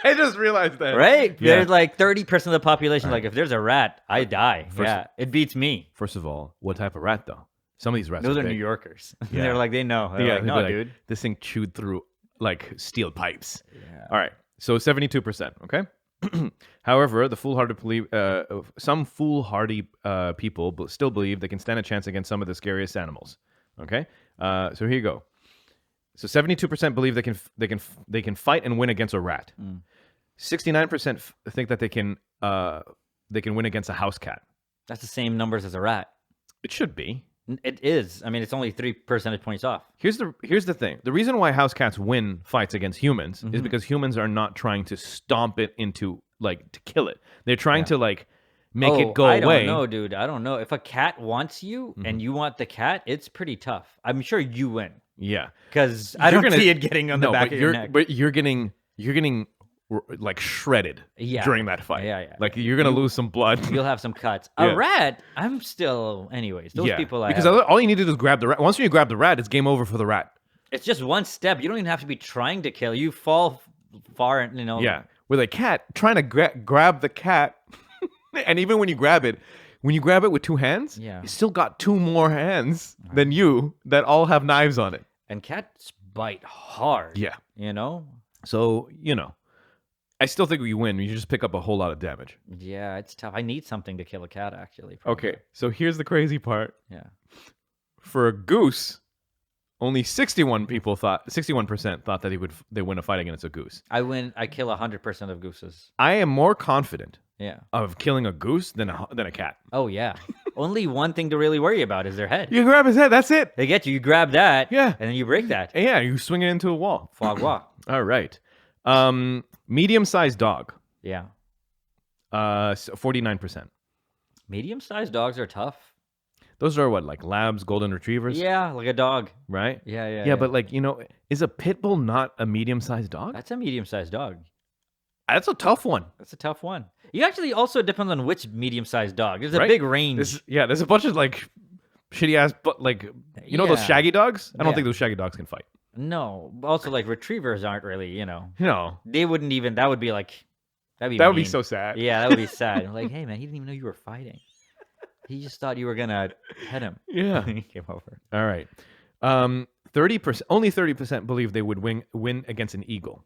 I just realized that. right? Yeah. There's like 30% of the population. Like, if there's a rat, I die. First- it beats me. First of all, what type of rat though? Some of these rats Those are are New big. Yorkers. Yeah. They're like, they know. They're Yeah, like, they'd be no, like, dude. This thing chewed through like steel pipes. Yeah. All right. So 72%. Okay. However, some foolhardy people still believe they can stand a chance against some of the scariest animals. Okay, so here you go. So 72% believe they can fight and win against a rat. 69% think that they can win against a house cat. That's the same numbers as a rat. It should be. It is. I mean, it's only 3 percentage points off. Here's the thing. The reason why house cats win fights against humans is because humans are not trying to stomp it into to kill it. They're trying to make it go away. I don't know, dude. I don't know. If a cat wants you and you want the cat, it's pretty tough. I'm sure you win. Yeah. Because I don't see it getting on the back of your neck. But you're getting shredded during that fight. Yeah. Like you're gonna lose some blood. You'll have some cuts. A rat, I'm still. Anyways, those people. Because all you need to do is grab the rat. Once you grab the rat, it's game over for the rat. It's just one step. You don't even have to be trying to kill. You fall far, Yeah. With a cat, trying to grab the cat, and even when you grab it with 2 hands, you still got 2 more hands than you that all have knives on it. And cats bite hard. Yeah. So, I still think we win. You just pick up a whole lot of damage. Yeah, it's tough. I need something to kill a cat, actually. Probably. Okay, so here's the crazy part. Yeah. For a goose, only 61% thought that they win a fight against a goose. I kill 100% of gooses. I am more confident Yeah. of killing a goose than a cat. Oh, yeah. Only one thing to really worry about is their head. You grab his head, that's it. They get you. You grab that. Yeah. And then you break that. Yeah, you swing it into a wall. Foie gras. All right. Medium-sized dog. Yeah. 49%. Medium-sized dogs are tough. Those are what, like labs, golden retrievers? Yeah, like a dog. Right? Yeah. But is a pit bull not a medium-sized dog? That's a medium-sized dog. That's a tough one. That's a tough one. You actually also depends on which medium-sized dog. There's a big range. There's a bunch of shitty ass, but those shaggy dogs? I don't think those shaggy dogs can fight. No. Also, retrievers aren't really, No. They wouldn't even, that would be that'd be so sad. Yeah, that would be sad. Like, hey, man, he didn't even know you were fighting. He just thought you were going to pet him. Yeah. He came over. All right. 30%, only 30% believe they would win against an eagle.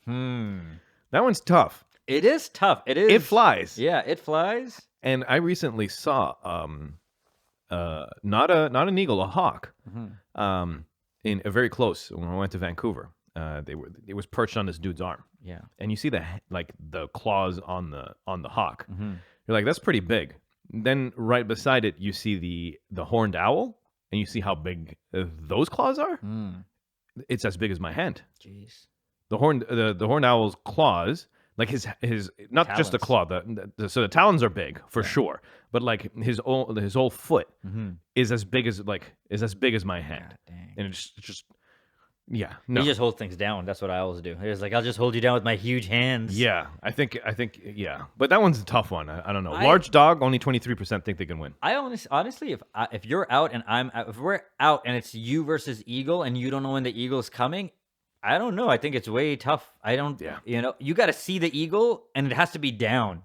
That one's tough. It is tough. It is. It flies. Yeah, it flies. And I recently saw not an eagle, a hawk. In a very close when I went to Vancouver. It was perched on this dude's arm. Yeah. And you see the claws on the hawk. You're like, that's pretty big. Then right beside it, you see the horned owl, and you see how big those claws are. It's as big as my hand. Jeez. The horned owl's claws, like his not talons. just the claw. So the talons are big for sure, but his whole foot is as big as my hand. God dang. And it's just no. He just holds things down. That's what I always do. He's like, I'll just hold you down with my huge hands. Yeah, I think yeah, but that one's a tough one. I don't know. Large dog, only 23% think they can win. I honestly, if you're out and if we're out and it's you versus eagle and you don't know when the eagle's coming, I don't know. I think it's way tough. You got to see the eagle and it has to be down.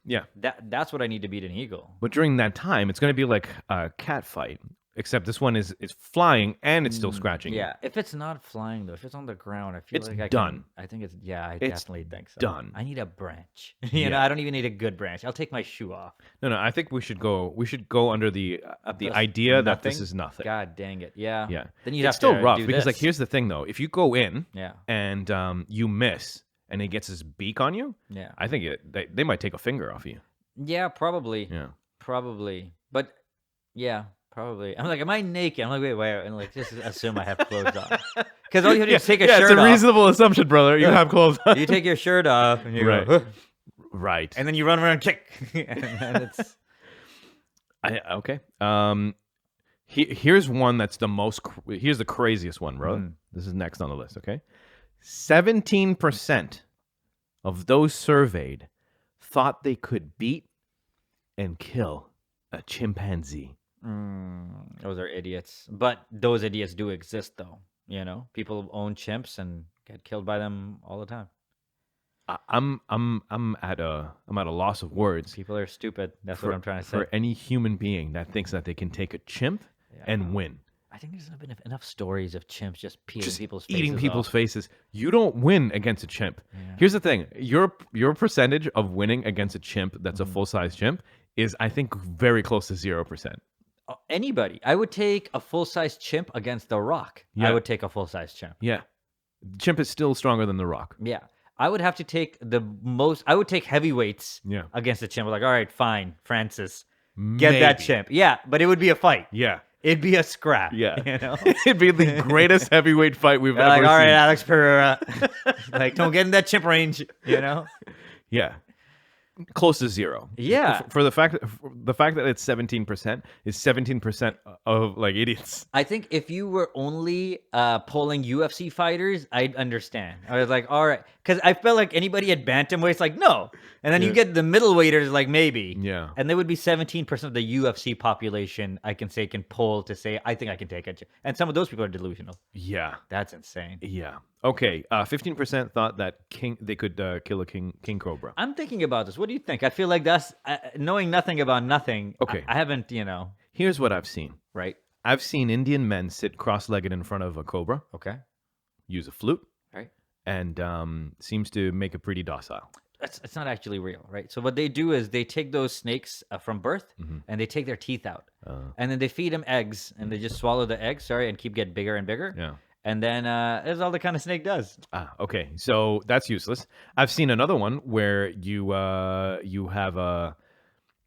Yeah, that's what I need to beat an eagle. But during that time, it's going to be like a cat fight. Except this one is flying and it's still scratching. Yeah, if it's not flying though, if it's on the ground, I feel it's done. I think it's definitely think so. Done. I need a branch. I don't even need a good branch. I'll take my shoe off. No. I think we should go under the idea that this is nothing. God dang it. Yeah. Yeah. Then you'd it's have still to rough do because this. here's the thing though. If you go in, yeah, and you miss, and it gets his beak on you, yeah, I think they might take a finger off you. Yeah, probably. Yeah. Probably. But yeah. Probably. I'm like, am I naked? I'm like, wait. And just assume I have clothes on. Because all you have to do is take a shirt off. Yeah, it's a reasonable assumption, brother. You have clothes on. You take your shirt off and you right. go, right. And then you run around and kick. And it's... Okay. Here's one that's here's the craziest one, bro. This is next on the list, okay? 17% of those surveyed thought they could beat and kill a chimpanzee. Those are idiots. But those idiots do exist, though. People own chimps and get killed by them all the time. I'm at a loss of words. People are stupid. That's what I'm trying to say. For any human being that thinks that they can take a chimp and win. I think there's been enough stories of chimps just peeling Just people's faces eating people's off. faces. You don't win against a chimp. Here's the thing: your percentage of winning against a chimp that's a full size chimp is, I think, very close to 0%. Anybody. I would take a full-size chimp against the Rock. Yeah. I would take a full-size chimp. Yeah, chimp is still stronger than the Rock. Yeah. I would have to take I would take heavyweights Yeah. against the chimp. Like, all right, fine, Francis. Get that Maybe. chimp. Yeah, but it would be a fight. Yeah. It'd be a scrap. Yeah. You know? It'd be the greatest heavyweight fight we've They're ever like, all right, seen. Alex Pereira. Like, don't get in that chimp range, you know? Yeah. Close to 0. Yeah. For the fact that it's 17% is 17% of like idiots. I think if you were only polling UFC fighters, I'd understand. I was like, all right. Because I felt like anybody at bantamweight, like, no. And then you get the middleweighters, like, maybe. Yeah. And there would be 17% of the UFC population I can poll to say, I think I can take it. And some of those people are delusional. Yeah. That's insane. Yeah. Okay. 15% thought that they could kill a king cobra. I'm thinking about this. What do you think? I feel like that's knowing nothing about nothing. Okay. I haven't, Here's what I've seen. right? I've seen Indian men sit cross-legged in front of a cobra, Okay. use a flute, Right. and seems to make it pretty docile. It's not actually real, right? So what they do is they take those snakes from birth and they take their teeth out, and then they feed them eggs, and they just swallow the eggs, and keep getting bigger and bigger. Yeah. And then that's all the kind of snake does. Okay. So that's useless. I've seen another one where you have a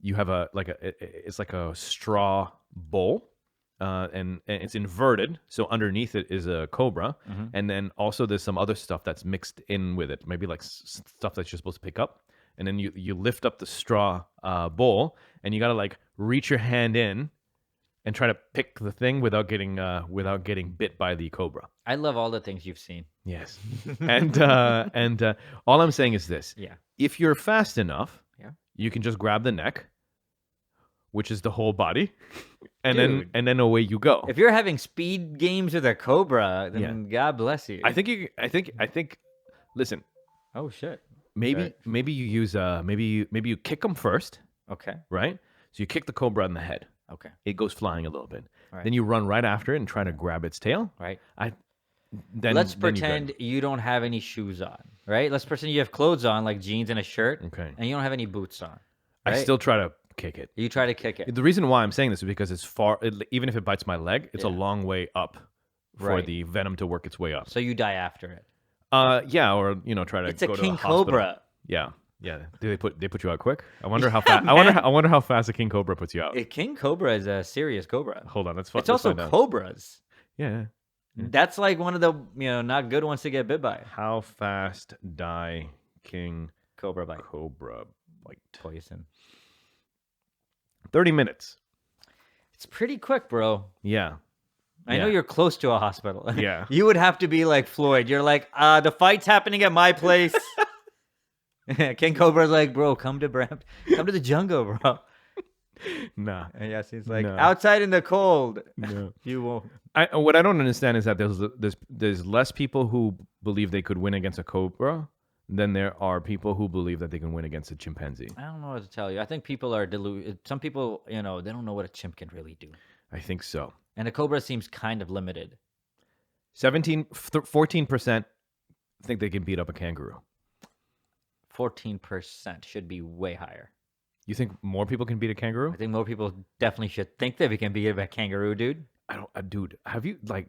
it's like a straw bowl. And it's inverted, so underneath it is a cobra, and then also there's some other stuff that's mixed in with it, maybe like stuff that you're supposed to pick up, and then you lift up the straw bowl, and you gotta like reach your hand in and try to pick the thing without getting bit by the cobra. I love all the things you've seen. Yes, and all I'm saying is this: Yeah. if you're fast enough, Yeah. you can just grab the neck, which is the whole body, and Dude. then away you go. If you're having speed games with a cobra, then God bless you. I think. Listen, Oh shit. maybe you use maybe you kick them first, Okay. right? So you kick the cobra in the head. Okay. It goes flying a little bit. Right. Then you run right after it and try to grab its tail. Right. Then Let's then you're good. pretend you don't have any shoes on, right? Let's pretend you have clothes on, like jeans and a shirt, Okay. and you don't have any boots on. I right? still try to kick it. You try to kick it. The reason why I'm saying this is because it's even if it bites my leg, it's a long way up for Right. the venom to work its way up. So you die after it. Yeah, or try to It's a go to king the hospital. cobra. Yeah. Do they put you out quick? I wonder how fast. I wonder how fast a king cobra puts you out. A king cobra is a serious cobra. Hold on, It's also cobras. Yeah. That's like one of the not good ones to get bit by. How fast die king Cobra bite. cobra bite? Poison. 30 minutes. It's pretty quick, bro. Yeah. I know Yeah. you're close to a hospital. Yeah. You would have to be like Floyd. You're like, the fight's happening at my place. King Cobra's like, bro, come to the jungle, bro. Nah. And yes, he's like, No. outside in the cold. No. You won't. What I don't understand is that there's less people who believe they could win against a cobra than there are people who believe that they can win against a chimpanzee. I don't know what to tell you. I think people are deluded. Some people, they don't know what a chimp can really do. I think so. And a cobra seems kind of limited. 14% think they can beat up a kangaroo. 14% should be way higher. You think more people can beat a kangaroo? I think more people definitely should think that we can beat a kangaroo, dude. I don't, dude. Have you Yeah.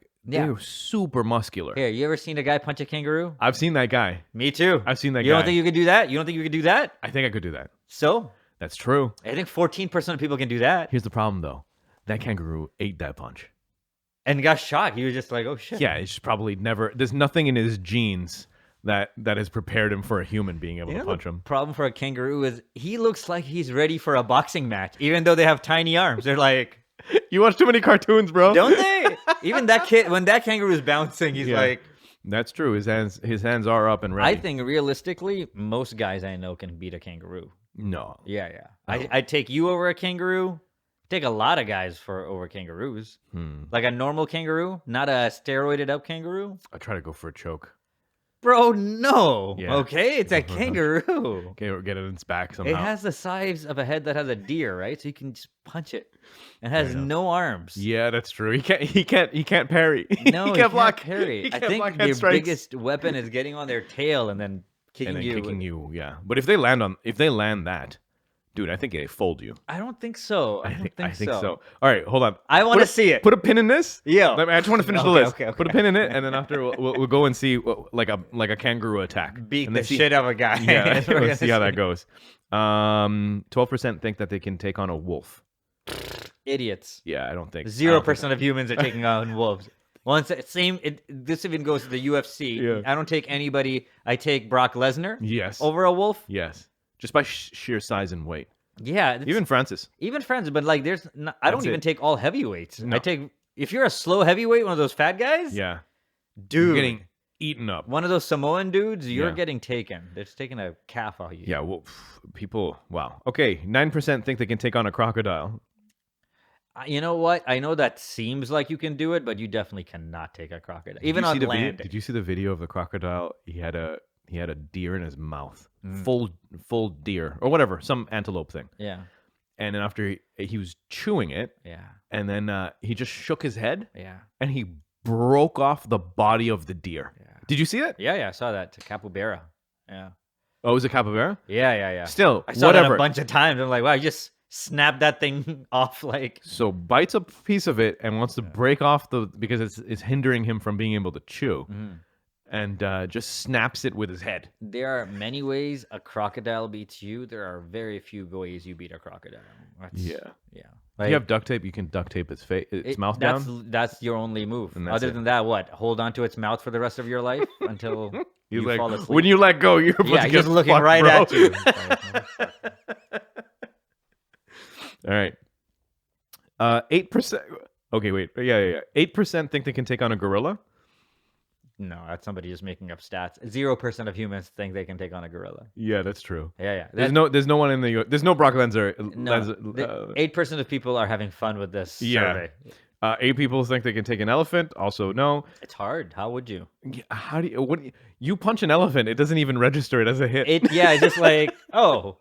They're super muscular. Here, you ever seen a guy punch a kangaroo? I've seen that guy. Me too. I've seen that You guy. don't think you could do that? You don't think you could do that? I think I could do that. So, That's true. I think 14% of people can do that. Here's the problem, though. That kangaroo ate that punch. And got shocked. He was just like, oh shit. Yeah, it's probably never. There's nothing in his genes that has prepared him for a human being able to punch the him. problem for a kangaroo is he looks like he's ready for a boxing match, even though they have tiny arms. They're like, You watch too many cartoons, bro. don't they? Even that kid, when that kangaroo is bouncing, he's Yeah. like, That's true. His hands are up and ready. I think realistically, most guys I know can beat a kangaroo. no. Yeah. I'd take you over a kangaroo. Take a lot of guys over kangaroos. Like a normal kangaroo, not a steroided up kangaroo. I try to go for a choke. Bro, no. Yeah. Okay, it's a kangaroo. Okay, or get it in its back somehow. It has the size of a head that has a deer, right? So you can just punch it. It has no arms. Yeah, that's true. He can't parry. No, he you can't block. parry. He I can't think block their head strikes. biggest weapon is getting on their tail and then kicking you. Yeah. But if they land that, dude, I think they fold you. I don't think so. I think so. All right, hold on. I want to see it. Put a pin in this. Yeah. I just want to finish the Okay, list. okay. Put a pin in it, and then after we'll go and see like a kangaroo attack. Beat and the then see, shit out of a guy. Yeah, That's what we're let's see gonna how that goes. 12% think that they can take on a wolf. Idiots. Yeah, I don't think 0% of humans are taking on wolves. This even goes to the UFC. Yeah. I don't take anybody. I take Brock Lesnar Yes. over a wolf. Yes. Just by sheer size and weight. Yeah, Even Francis. even friends, but like I don't That's even it. take all heavyweights. No. I take if you're a slow heavyweight, one of those fat guys, Yeah. dude, You're getting eaten up. one of those Samoan dudes, you're Yeah. getting taken. They're just taking a calf off you. Yeah, well, people, wow. Okay, 9% think they can take on a crocodile. You know what? I know that seems like you can do it, but you definitely cannot take a crocodile, even on land. Did you see the video of the crocodile? He had a deer in his mouth. Mm. Full deer or whatever, some antelope thing. Yeah, And then after he was chewing it, yeah, and then he just shook his head yeah, and he broke off the body of the deer. yeah. Did you see that? Yeah, I saw that to capybara. Yeah, Oh, was it capybara? yeah. Still, I saw whatever. that a bunch of times. I'm like, wow, you just snapped that thing off. Like, So bites a piece of it and wants to break off because it's hindering him from being able to chew, and just snaps it with his head. there are many ways a crocodile beats you. There are very few ways you beat a crocodile. Yeah. If you have duct tape, you can duct tape its mouth down. That's your only move. And that's Other it. than that, what? Hold on to its mouth for the rest of your life until He's you like, fall asleep. when you let go, you're about yeah, to he's get just looking fucked, right bro. at you. All right. 8%. Okay, wait. Yeah. 8% think they can take on a gorilla. No, that's somebody just making up stats. 0% of humans think they can take on a gorilla. Yeah, that's true. Yeah. There's no one in the there's no Brock Lesnar. No, 8% of people are having fun with this survey. 8 people think they can take an elephant. Also, no. It's hard. How would you? How do you punch an elephant? It doesn't even register it as a hit. It's just like, oh.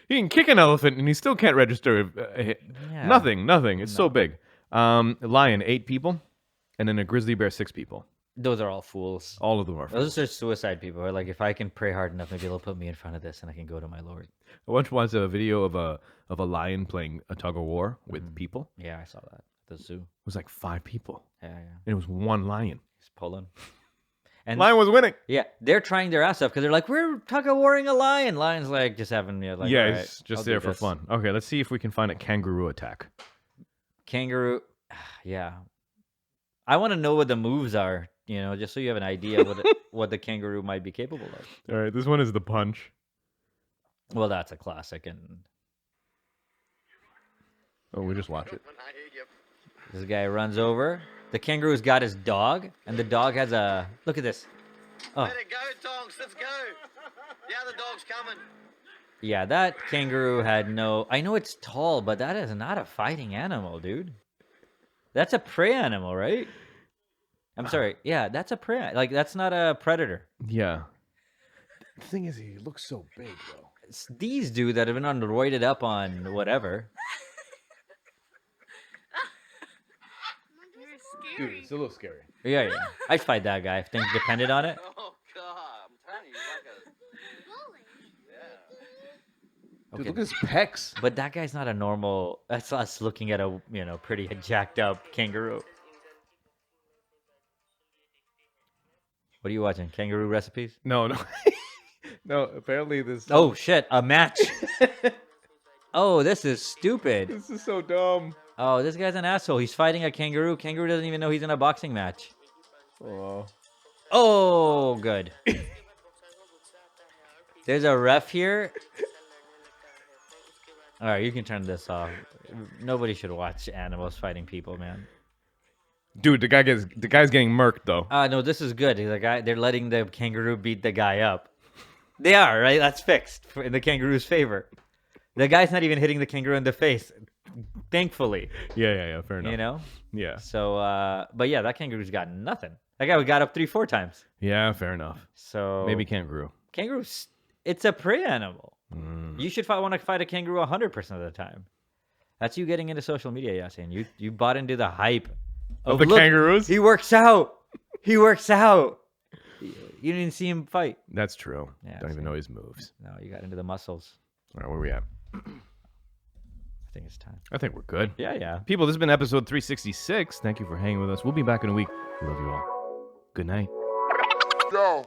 You can kick an elephant and you still can't register a hit. Yeah. Nothing. It's so big. Lion, 8 people, and then a grizzly bear, 6 people. Those are all fools. All of them are. Those are suicide people. Are like, if I can pray hard enough, maybe they'll put me in front of this and I can go to my Lord. I once watched a video of a lion playing a tug of war with people. Yeah, I saw that at the zoo. It was like 5 people, Yeah. and it was one lion. He's pulling. And Lion was winning. yeah, they're trying their ass off because they're like, we're tug of warring a lion. Lion's like just having like, all right, It's just I'll do there for this. fun. Okay, let's see if we can find a kangaroo attack. Kangaroo, yeah. I want to know what the moves are, just so you have an idea what the kangaroo might be capable of. All right, this one is the punch. Well, that's a classic, and Oh, we just watch it. this guy runs over. The kangaroo's got his dog, and the dog has a look at this. Oh, Let it go, Tonks. Let's go. The other dog's coming. yeah, that kangaroo had no. I know it's tall, but that is not a fighting animal, dude. That's a prey animal, right? I'm sorry. Yeah, that's a prey. Like that's not a predator. Yeah. The thing is, he looks so big, though. It's these dudes that have been roided up on whatever. Dude, it's a little scary. Yeah. I'd fight that guy if things depended on it. Oh, God. I'm telling you, like a... Dude, look at his pecs. But that guy's not a normal. That's us looking at a pretty jacked up kangaroo. What are you watching? Kangaroo recipes? No. No, apparently this... Oh shit! A match. Oh, this is stupid. This is so dumb. Oh, this guy's an asshole. He's fighting a kangaroo. Kangaroo doesn't even know he's in a boxing match. Oh. Oh, good. There's a ref here. All right, you can turn this off. Nobody should watch animals fighting people, man. Dude, the guy's getting murked, though. No, this is good. They're letting the kangaroo beat the guy up. They are, right? That's fixed in the kangaroo's favor. The guy's not even hitting the kangaroo in the face. thankfully. Yeah. Fair enough. You know. Yeah. So, but yeah, that kangaroo's got nothing. That guy got up 3-4 times. Yeah. Fair enough. So Maybe kangaroo. kangaroos. It's a prey animal. Mm. You should want to fight a kangaroo 100% of the time. That's you getting into social media, Yasin. You bought into the hype Of the look, kangaroos? He works out. He works out. You didn't even see him fight. That's true. Yeah, Don't even know his moves. No, you got into the muscles. All right, where are we at? I think it's time. I think we're good. Yeah. People, this has been episode 366. Thank you for hanging with us. We'll be back in a week. We love you all. Good night. Go.